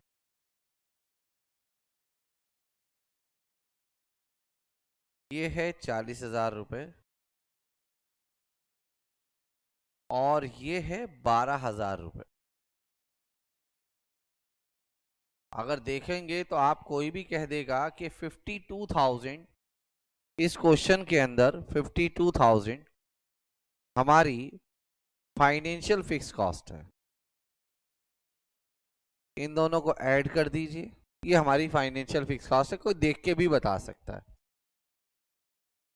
ये है 40,000 रुपए और ये है 12,000 रुपए। अगर देखेंगे तो आप कोई भी कह देगा कि 52,000, इस क्वेश्चन के अंदर 52,000 हमारी फाइनेंशियल फिक्स कॉस्ट है। इन दोनों को ऐड कर दीजिए, ये हमारी फाइनेंशियल फिक्स कॉस्ट है। कोई देख के भी बता सकता है,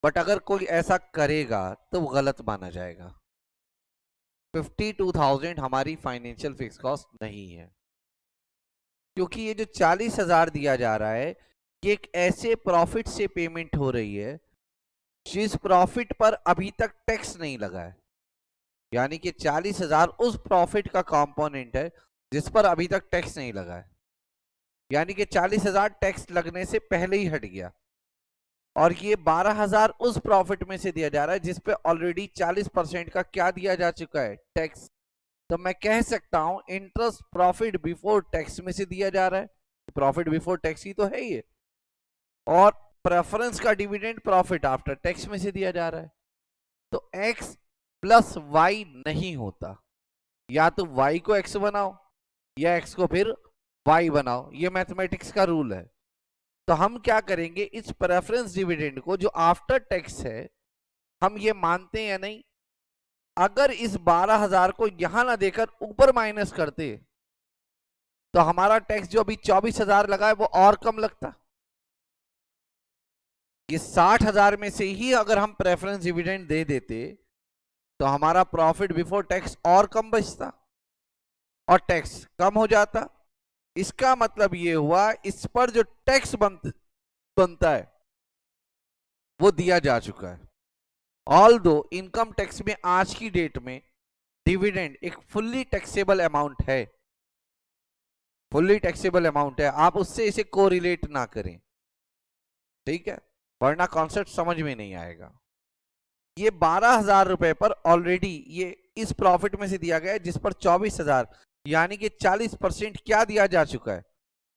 बट अगर कोई ऐसा करेगा तो वो गलत माना जाएगा। 52,000 हमारी फाइनेंशियल फिक्स कॉस्ट नहीं है, क्योंकि ये जो 40,000 दिया जा रहा है ये एक ऐसे प्रॉफिट से पेमेंट हो रही है जिस प्रॉफिट पर अभी तक टैक्स नहीं लगा है। यानी कि 40,000 उस प्रॉफिट का कंपोनेंट है जिस पर अभी तक टैक्स नहीं लगा है। यानी कि 40,000 टैक्स लगने से पहले ही हट गया, और ये 12,000 उस प्रॉफिट में से दिया जा रहा है जिस पे ऑलरेडी 40% का क्या दिया जा चुका है, टैक्स। तो मैं कह सकता हूं इंटरेस्ट प्रॉफिट बिफोर टैक्स में से दिया जा रहा है, प्रॉफिट बिफोर टैक्स ही तो है ये, और प्रेफरेंस का डिविडेंड प्रॉफिट आफ्टर टैक्स में से दिया जा रहा है। तो x प्लस वाई नहीं होता, या तो y को x बनाओ या x को फिर y बनाओ, ये मैथमेटिक्स का रूल है। तो हम क्या करेंगे, इस प्रेफरेंस डिविडेंड को जो आफ्टर टैक्स है हम ये मानते हैं या नहीं। अगर इस 12,000 को यहां ना देकर ऊपर माइनस करते तो हमारा टैक्स जो अभी 24,000 लगा है वो और कम लगता। ये 60,000 में से ही अगर हम प्रेफरेंस डिविडेंड दे देते तो हमारा प्रॉफिट बिफोर टैक्स और कम बचता और टैक्स कम हो जाता। इसका मतलब ये हुआ इस पर जो टैक्स बनता है वो दिया जा चुका है। ऑल्दो इनकम टैक्स में आज की डेट में डिविडेंड एक फुल्ली टैक्सेबल अमाउंट है, फुल्ली टैक्सेबल अमाउंट है, आप उससे इसे कोरिलेट ना करें, ठीक है, वरना कॉन्सेप्ट समझ में नहीं आएगा। ये 12,000 रुपए पर ऑलरेडी ये इस प्रॉफिट में से दिया गया है जिस पर 24,000 यानी कि 40% क्या दिया जा चुका है,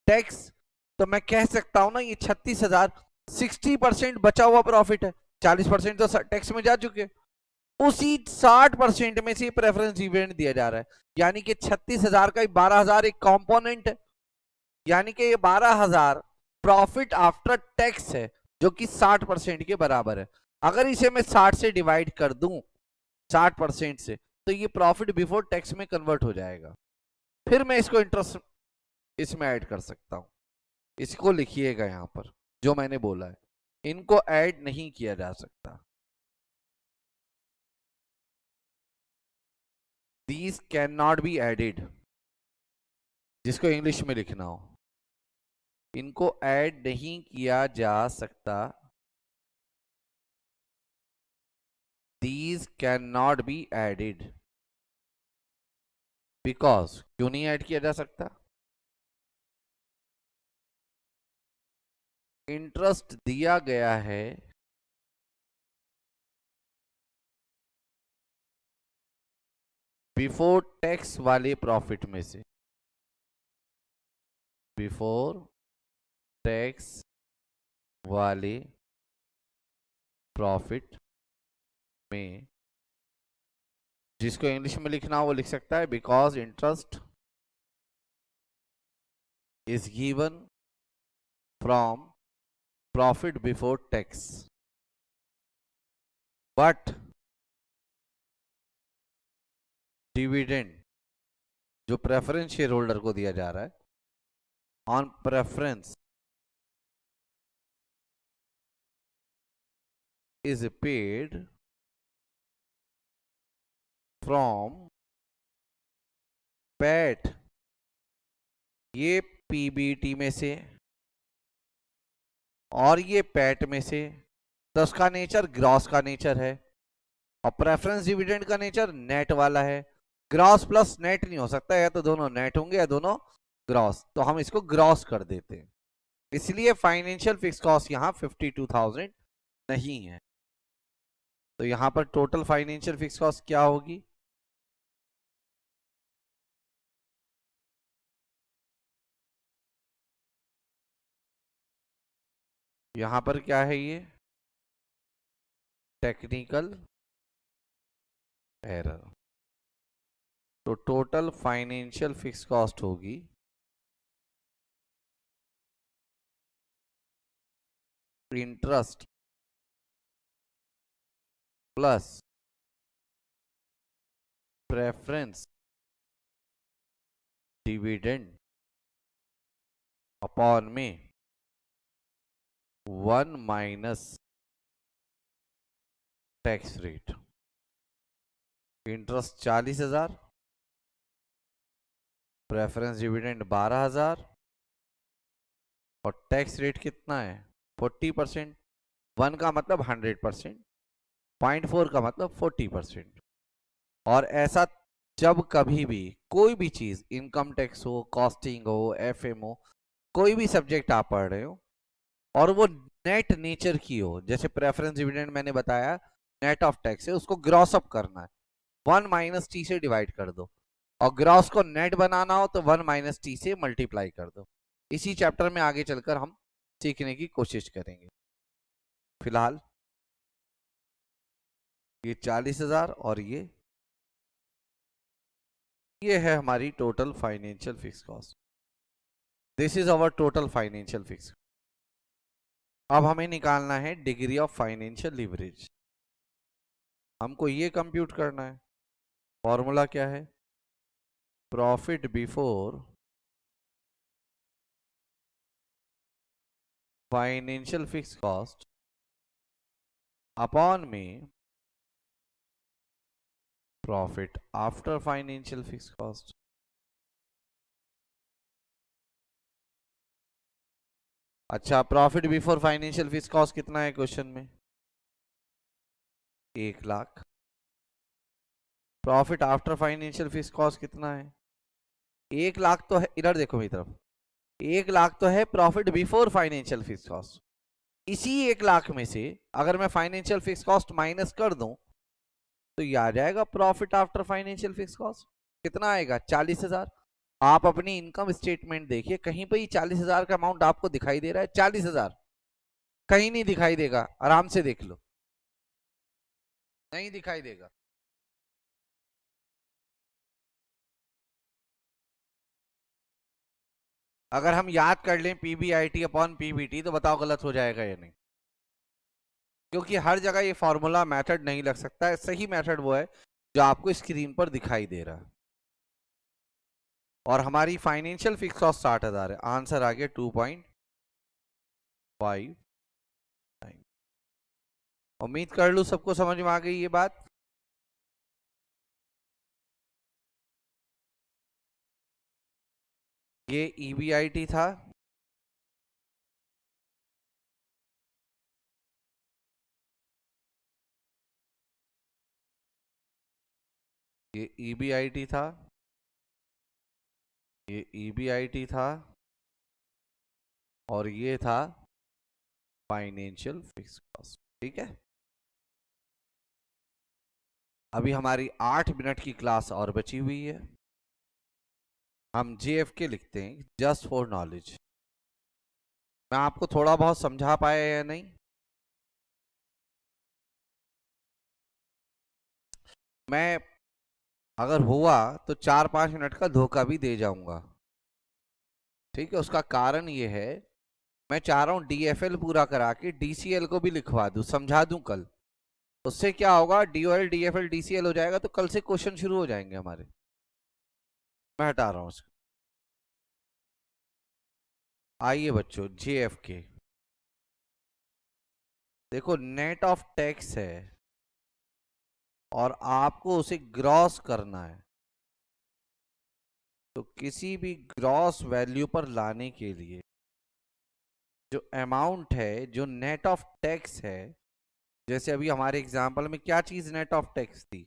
टैक्स। तो मैं कह सकता हूं ना ये 36,000 60% बचा हुआ प्रॉफिट है, 40% तो टैक्स में जा चुके हैं, उसी 60% में से प्रेफरेंस डिविडेंड दिया जा रहा है। यानी कि 36,000 का 12,000 एक कंपोनेंट है, यानी कि ये 12,000 प्रॉफिट आफ्टर टैक्स है जो कि 60% के बराबर है। अगर इसे मैं 60 से डिवाइड कर दूं 60% से तो ये प्रॉफिट बिफोर टैक्स में कन्वर्ट हो जाएगा, फिर मैं इसको इंटरेस्ट इसमें ऐड कर सकता हूं। इसको लिखिएगा यहां पर जो मैंने बोला है, इनको ऐड नहीं किया जा सकता। These cannot be added, जिसको इंग्लिश में लिखना हो, इनको ऐड नहीं किया जा सकता। These cannot be added because, क्यों नहीं ऐड किया जा सकता? इंटरेस्ट दिया गया है बिफोर टैक्स वाले प्रॉफिट में से, बिफोर टैक्स वाले प्रॉफिट में, जिसको इंग्लिश में लिखना हो वो लिख सकता है because interest is given from profit before tax, but dividend जो प्रेफरेंस शेयर होल्डर को दिया जा रहा है, on preference is paid from PAT, ये PBT में से और ये PAT में से, तो उसका नेचर ग्रॉस का नेचर है और प्रेफरेंस डिविडेंड का नेचर नेट वाला है। ग्रॉस प्लस नेट नहीं हो सकता, या तो दोनों नेट होंगे या दोनों ग्रॉस, तो हम इसको ग्रॉस कर देते हैं, इसलिए फाइनेंशियल फिक्स कॉस्ट यहां 52,000 नहीं है। तो यहां पर टोटल फाइनेंशियल फिक्स कॉस्ट क्या होगी? यहां पर क्या है, ये टेक्निकल एरर। तो टोटल फाइनेंशियल फिक्स कॉस्ट होगी interest plus preference dividend upon में 1 minus tax rate. Interest 40,000, preference dividend 12,000 और टैक्स रेट कितना है 40%। 1 का मतलब 100%, 0.4 का मतलब 40%। और ऐसा जब कभी भी कोई भी चीज, इनकम टैक्स हो, कॉस्टिंग हो, एफएम हो, कोई भी सब्जेक्ट आप पढ़ रहे हो और वो नेट नेचर की हो, जैसे प्रेफरेंस डिविडेंड मैंने बताया नेट ऑफ टैक्स है, उसको ग्रॉस अप करना है, 1 माइनस टी से डिवाइड कर दो, और ग्रॉस को नेट बनाना हो तो 1 माइनस टी से मल्टीप्लाई कर दो। इसी चैप्टर में आगे चलकर हम सीखने की कोशिश करेंगे। फिलहाल ये 40,000 और ये है हमारी total financial fix cost. This is our total financial fix. अब हमें निकालना है डिग्री ऑफ फाइनेंशियल लीवरेज। हमको ये कंप्यूट करना है। फॉर्मूला क्या है? Profit before financial fix cost upon में profit after financial fix cost. अच्छा, profit before financial fix cost कितना है क्वेश्चन में? 1 lakh. Profit after financial fix cost कितना है? 1 लाख तो है, इधर देखो मेरी तरफ, 1 लाख तो है profit before financial fix cost. इसी 1 लाख में से अगर मैं फाइनेंशियल फिक्स कॉस्ट माइनस कर दूं तो ये आ जाएगा profit after financial fix cost. कितना आएगा? 40,000। आप अपनी इनकम स्टेटमेंट देखिए, कहीं पर ही 40,000 का अमाउंट आपको दिखाई दे रहा है? 40,000 कहीं नहीं दिखाई देगा, आराम से देख लो, नहीं दिखाई देगा। अगर हम याद कर लें पीबीआईटी अपॉन पीबीटी तो बताओ गलत हो जाएगा या नहीं? क्योंकि हर जगह ये फॉर्मूला मेथड नहीं लग सकता है, सही मेथड वो है जो आपको स्क्रीन पर दिखाई दे रहा है। और हमारी फाइनेंशियल फिक्स कॉस्ट 60,000 है, आंसर आ गया 2.5। 5 9। उम्मीद कर लूं सबको समझ में आ गई ये बात। ये EBIT था, ये EBIT था, ये EBIT था, और ये था फाइनेंशियल फिक्स कॉस्ट। ठीक है, अभी हमारी 8 मिनट की क्लास और बची हुई है। हम JFK लिखते हैं, जस्ट फॉर नॉलेज। मैं आपको थोड़ा बहुत समझा पाया या नहीं? मैं अगर हुआ तो 4-5 मिनट का धोखा भी दे जाऊंगा। ठीक है, उसका कारण ये है, मैं चाह रहा हूं DFL पूरा करा के DCL को भी लिखवा दूं, समझा दूं कल। उससे क्या होगा, DOL DFL DCL हो जाएगा तो कल से क्वेश्चन शुरू हो जाएंगे हमारे। मैं हटा रहा हूं उसको। आइए बच्चों, JFK देखो, नेट ऑफ टैक्स है और आपको उसे ग्रॉस करना है। तो किसी भी ग्रॉस वैल्यू पर लाने के लिए जो अमाउंट है, जो नेट ऑफ टैक्स है, जैसे अभी हमारे एग्जांपल में क्या चीज नेट ऑफ टैक्स थी?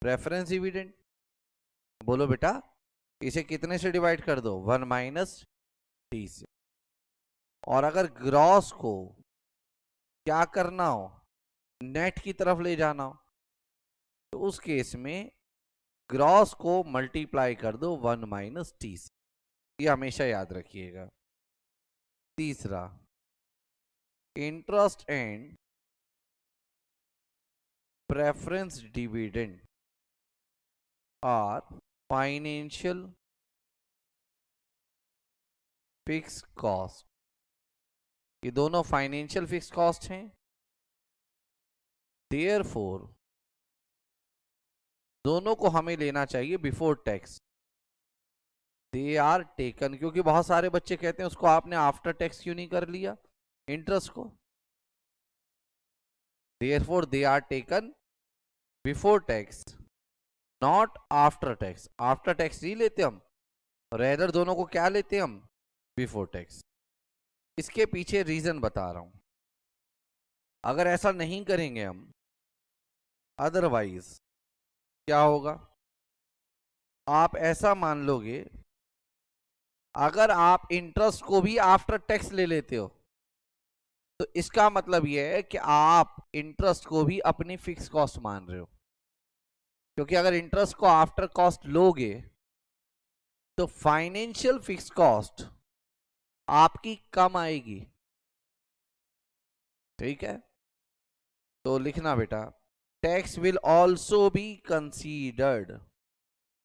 Preference dividend. बोलो बेटा, इसे कितने से डिवाइड कर दो? 1 माइनस टी से। और अगर ग्रॉस को क्या करना हो, नेट की तरफ ले जाना हो, तो उस केस में ग्रॉस को मल्टीप्लाई कर दो 1 माइनस टी से। ये हमेशा याद रखिएगा। तीसरा, interest and preference dividend are financial fix cost. ये दोनों फाइनेंशियल फिक्स कॉस्ट हैं। देयरफॉर दोनों को हमें लेना चाहिए before tax. They are taken, क्योंकि बहुत सारे बच्चे कहते हैं उसको आपने आफ्टर टैक्स क्यों नहीं कर लिया इंटरेस्ट को। Therefore they are taken before tax, not after tax. After tax नहीं लेते हम, रेदर दोनों को क्या लेते हैं हम? Before tax. इसके पीछे रीजन बता रहा हूं। अगर ऐसा नहीं करेंगे हम, अदरवाइज क्या होगा, आप ऐसा मान लोगे, अगर आप इंटरेस्ट को भी आफ्टर टैक्स ले लेते हो तो इसका मतलब यह है कि आप इंटरेस्ट को भी अपनी फिक्स कॉस्ट मान रहे हो। क्योंकि अगर इंटरेस्ट को आफ्टर कॉस्ट लोगे तो फाइनेंशियल फिक्स कॉस्ट आपकी कम आएगी। ठीक है, तो लिखना बेटा, tax will also be considered.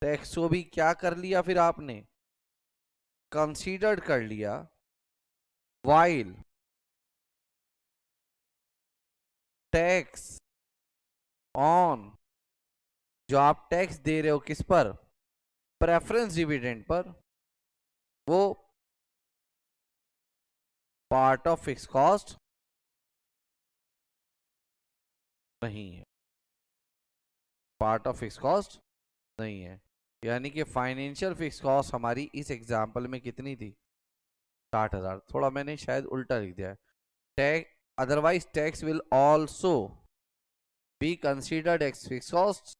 Tax को भी क्या कर लिया फिर आपने? कंसीडर्ड कर लिया। वाइल टैक्स ऑन, जो आप टैक्स दे रहे हो किस पर? प्रेफरेंस डिविडेंड पर, वो पार्ट ऑफ फिक्स कॉस्ट नहीं है, पार्ट ऑफ फिक्स कॉस्ट नहीं है। यानी कि फाइनेंशियल फिक्स कॉस्ट हमारी इस एग्जांपल में कितनी थी? 60,000। थोड़ा मैंने शायद उल्टा लिख दिया है। Tax, otherwise tax will also be considered x fix cost.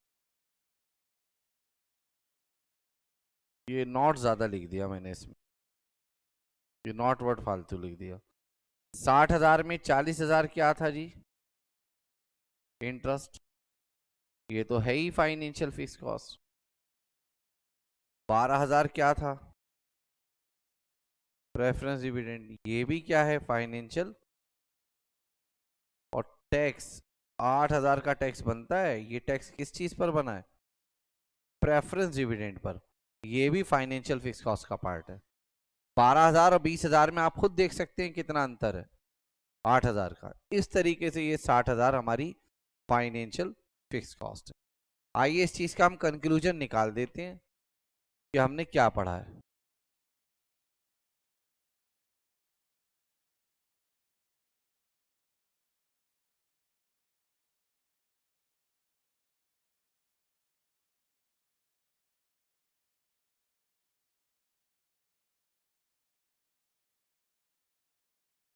ये नॉट ज्यादा लिख दिया मैंने इसमें, ये नॉट वर्ड फालतू लिख दिया। 60,000 में 40,000 क्या था जी? इंटरेस्ट। ये तो है ही फाइनेंशियल फिक्स कॉस्ट। 12,000 क्या था? Preference dividend. ये भी क्या है? फाइनेंशियल। और टैक्स, 8,000 का टैक्स बनता है, ये टैक्स किस चीज पर बना है? Preference dividend per. ये भी फाइनेंशियल फिक्स कॉस्ट का पार्ट है। 12,000 और 20,000 में आप खुद देख सकते हैं कितना अंतर है, 8,000 का। इस तरीके से ये 60,000 हमारी फाइनेंशियल फिक्स कॉस्ट है। आइए इस चीज का हम कंक्लूजन निकाल देते हैं कि हमने क्या पढ़ा है।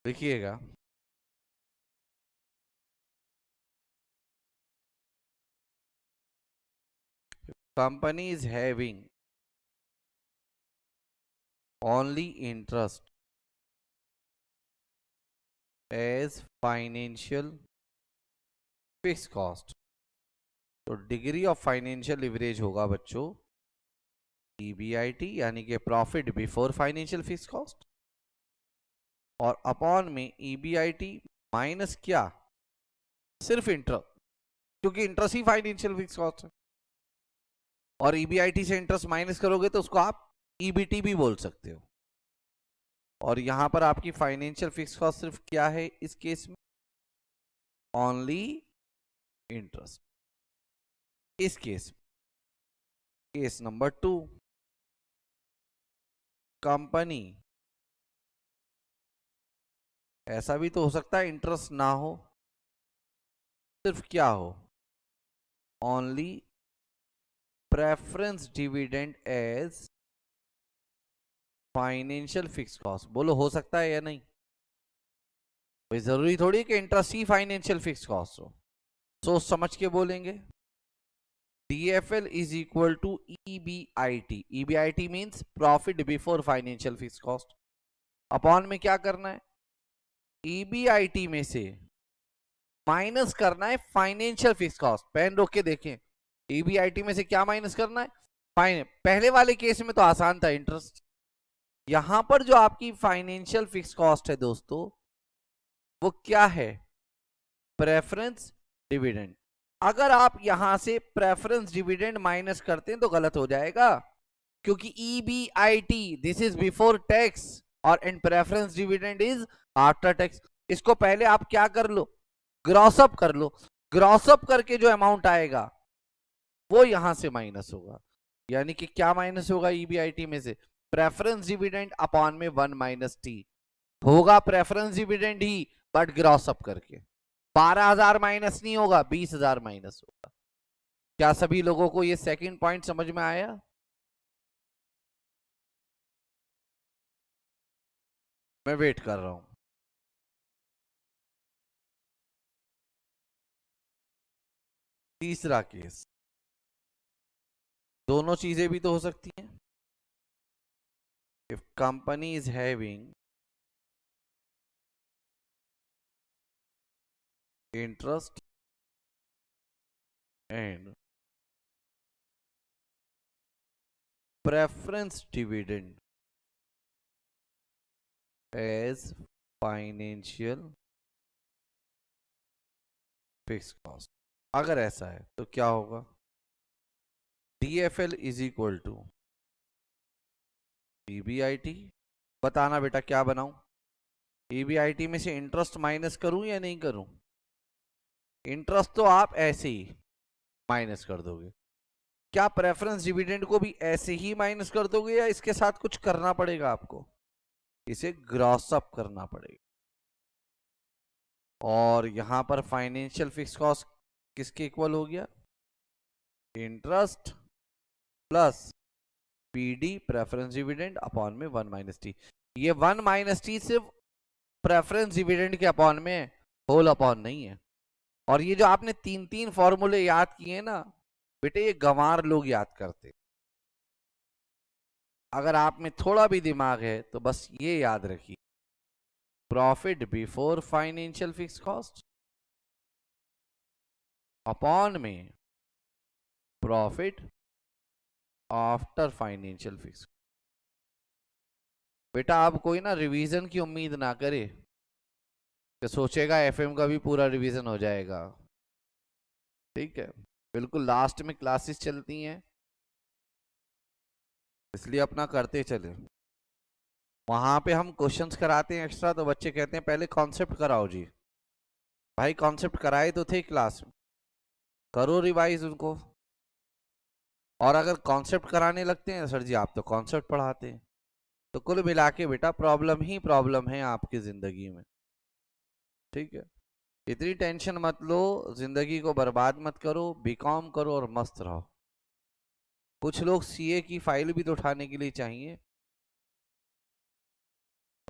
देखिएगा, company is having only interest as financial fix cost, तो डिग्री ऑफ फाइनेंशियल लिवरेज होगा बच्चों EBIT, यानी कि profit before financial fix cost, और अपॉन में EBIT माइनस क्या, सिर्फ इंटरेस्ट, क्योंकि इंटरेस्ट ही फाइनेंशियल फिक्स कॉस्ट है, और EBIT से इंटरेस्ट माइनस करोगे तो उसको आप EBT भी बोल सकते हो। और यहां पर आपकी फाइनेंशियल फिक्स कॉस्ट सिर्फ क्या है इस केस में, ओनली इंटरेस्ट। इस केस में केस नंबर 2, कंपनी, ऐसा भी तो हो सकता है इंटरेस्ट ना हो, सिर्फ क्या हो, only preference dividend as financial fix cost. बोलो हो सकता है या नहीं, भाई जरूरी थोड़ी कि इंटरेस्ट ही फाइनेंशियल फिक्स कॉस्ट हो, सोच समझ के बोलेंगे। DFL is equal to EBIT, EBIT means profit before financial fix cost, upon में क्या करना है, EBIT में से माइनस करना है फाइनेंशियल फिक्स कॉस्ट। पेन रोक के देखें, EBIT में से क्या माइनस करना है, पहले वाले केस में तो आसान था इंटरेस्ट, यहां पर जो आपकी फाइनेंशियल फिक्स कॉस्ट है दोस्तों वो क्या है, प्रेफरेंस डिविडेंड। अगर आप यहां से प्रेफरेंस डिविडेंड माइनस करते हैं तो गलत हो जाएगा, क्योंकि EBIT this is before tax और in preference dividend is after tax. इसको पहले आप क्या कर लो, ग्रॉसअप कर लो, ग्रॉसअप करके जो अमाउंट आएगा वो यहां से माइनस होगा, यानी कि क्या माइनस होगा EBIT में से, प्रेफरेंस डिविडेंड अपॉन में 1 माइनस टी, होगा प्रेफरेंस डिविडेंड ही बट ग्रॉसअप करके, 12,000 माइनस नहीं होगा, 20,000 माइनस होगा। क्या सभी लोगों को ये सेकंड पॉइंट समझ में आया? मैं वेट कर रहा हूं। तीसरा केस, दोनों चीजें भी तो हो सकती हैं। If company is having interest and preference dividend as financial fix cost, अगर ऐसा है तो क्या होगा, DFL is equal to EBIT, बताना बेटा क्या बनाऊं, EBIT में से इंटरेस्ट माइनस करूं या नहीं करूं, इंटरेस्ट तो आप ऐसे ही माइनस कर दोगे, क्या प्रेफरेंस डिविडेंड को भी ऐसे ही माइनस कर दोगे या इसके साथ कुछ करना पड़ेगा आपको, इसे ग्रॉस अप करना पड़ेगा। और यहां पर फाइनेंशियल फिक्स कॉस्ट किसके इक्वल हो गया, interest plus PD preference dividend upon में 1 माइनस टी, ये 1 माइनस टी सिर्फ प्रेफरेंस डिविडेंड के अपॉन में, होल अपॉन नहीं है। और ये जो आपने 3 फॉर्मूले याद किए ना बेटे, ये गंवार लोग याद करते, अगर आप में थोड़ा भी दिमाग है तो बस ये याद रखिए, profit before financial fix cost upon में प्रॉफिट आफ्टर फाइनेंशियल फिक्स। बेटा आप कोई ना रिवीजन की उम्मीद ना करे कि सोचेगा FM का भी पूरा रिवीजन हो जाएगा, ठीक है, बिल्कुल लास्ट में क्लासेस चलती हैं इसलिए अपना करते चले, वहां पे हम क्वेश्चंस कराते हैं एक्स्ट्रा तो बच्चे कहते हैं पहले कॉन्सेप्ट कराओ जी, भाई कॉन्सेप्ट कराए तो थे क्लास में, करो रिवाइज उनको, और अगर कॉन्सेप्ट कराने लगते हैं सर जी आप तो कॉन्सेप्ट पढ़ाते हैं, तो कुल मिला के बेटा प्रॉब्लम ही प्रॉब्लम है आपकी जिंदगी में, ठीक है, इतनी टेंशन मत लो, जिंदगी को बर्बाद मत करो, बीकॉम करो और मस्त रहो। कुछ लोग CA की फाइल भी तो उठाने के लिए चाहिए,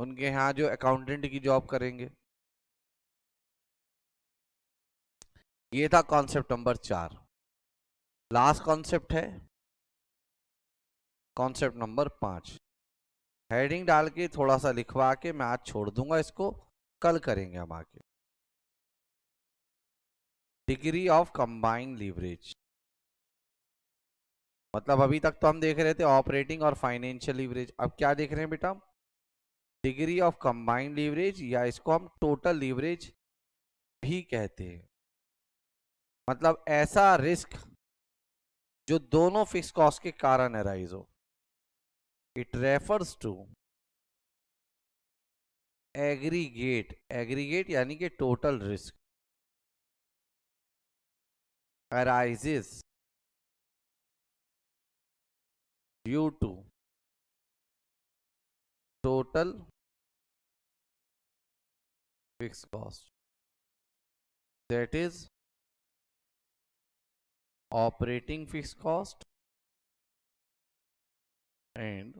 उनके यहाँ जो अकाउंटेंट की जॉब करेंगे। ये था कॉन्सेप्ट नंबर 4। लास्ट कॉन्सेप्ट है कॉन्सेप्ट नंबर 5। हेडिंग डाल के थोड़ा सा लिखवा के मैं आज छोड़ दूंगा इसको, कल करेंगे हम आगे। डिग्री ऑफ कंबाइंड लीवरेज, मतलब अभी तक तो हम देख रहे थे ऑपरेटिंग और फाइनेंशियल लीवरेज, अब क्या देख रहे हैं बेटा? डिग्री ऑफ कंबाइंड लीवरेज, या इसको हम टोटल लीवरेज भी कहते हैं। मतलब ऐसा रिस्क जो दोनों फिक्स कॉस्ट के कारण अराइज हो। It refers to aggregate, aggregate यानी कि total risk arises due to total fix cost, that is operating fix cost and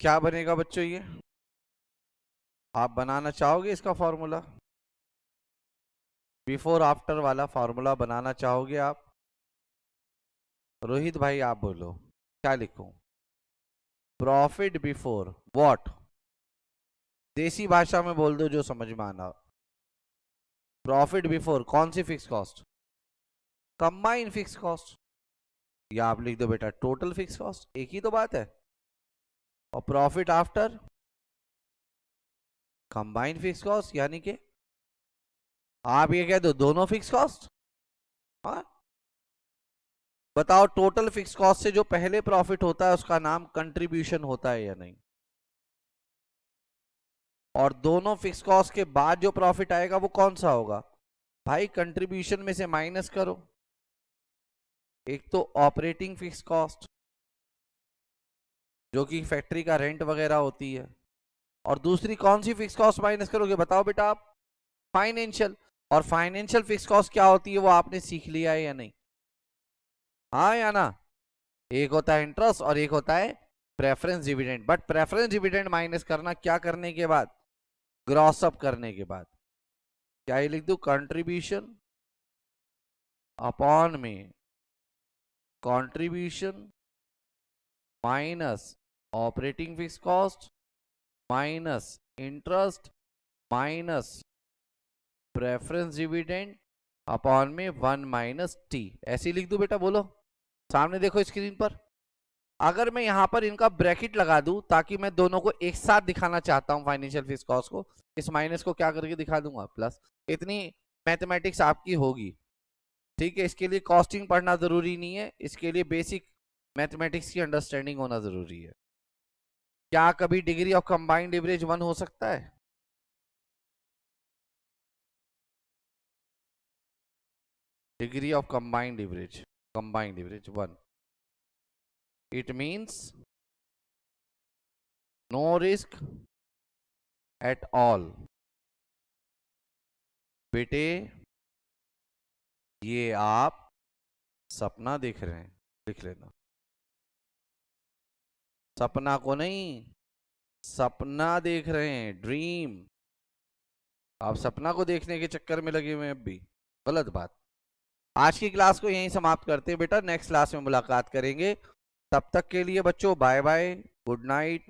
क्या बनेगा बच्चों? ये आप बनाना चाहोगे इसका फॉर्मूला? बिफोर आफ्टर वाला फॉर्मूला बनाना चाहोगे आप? रोहित भाई आप बोलो क्या लिखूं? Profit before what? देसी भाषा में बोल दो जो समझ में आना। प्रॉफिट बिफोर कौन सी fix cost? Combined fix cost, या आप लिख दो बेटा टोटल फिक्स कॉस्ट, एक ही तो बात है। और profit after combined fix cost, यानी कि आप ये कह दो दोनों फिक्स कॉस्ट। हाँ बताओ, टोटल फिक्स कॉस्ट से जो पहले प्रॉफिट होता है उसका नाम कंट्रीब्यूशन होता है या नहीं? और दोनों फिक्स कॉस्ट के बाद जो प्रॉफिट आएगा वो कौन सा होगा? भाई कंट्रीब्यूशन में से माइनस करो। एक तो ऑपरेटिंग फिक्स कॉस्ट जो कि फैक्ट्री का रेंट वगैरह होती है, और दूसरी कौन सी फिक्स कॉस्ट माइनस करोगे बताओ बेटा आप? फाइनेंशियल। और फाइनेंशियल फिक्स कॉस्ट क्या होती है वो आपने सीख लिया है या नहीं? हाँ या ना? एक होता है इंटरेस्ट और एक होता है preference dividend. But preference dividend minus करना क्या करने के बाद? ग्रॉस अप करने के बाद। क्या ये लिख दूं? कंट्रीब्यूशन अपॉन में contribution minus operating fix cost minus interest minus preference dividend upon में 1 माइनस टी। ऐसे लिख दूं बेटा? बोलो सामने देखो स्क्रीन पर। अगर मैं यहां पर इनका ब्रैकेट लगा दूं ताकि मैं दोनों को एक साथ दिखाना चाहता हूं, फाइनेंशियल फिक्स कॉस्ट को, इस माइनस को क्या करके दिखा दूंगा? प्लस। इतनी मैथमेटिक्स आपकी होगी, ठीक है? इसके लिए कॉस्टिंग पढ़ना जरूरी नहीं है, इसके लिए बेसिक मैथमेटिक्स की अंडरस्टैंडिंग होना जरूरी है। क्या कभी डिग्री ऑफ कंबाइंड लीवरेज 1 हो सकता है? Degree of combined leverage 1, it means no risk at all। बेटे ये आप सपना देख रहे हैं, लिख लेना। सपना को नहीं, सपना देख रहे हैं, ड्रीम। आप सपना को देखने के चक्कर में लगे हुए हैं अब भी, गलत बात। आज की क्लास को यहीं समाप्त करते हैं बेटा, नेक्स्ट क्लास में मुलाकात करेंगे। तब तक के लिए बच्चों बाय बाय, गुड नाइट।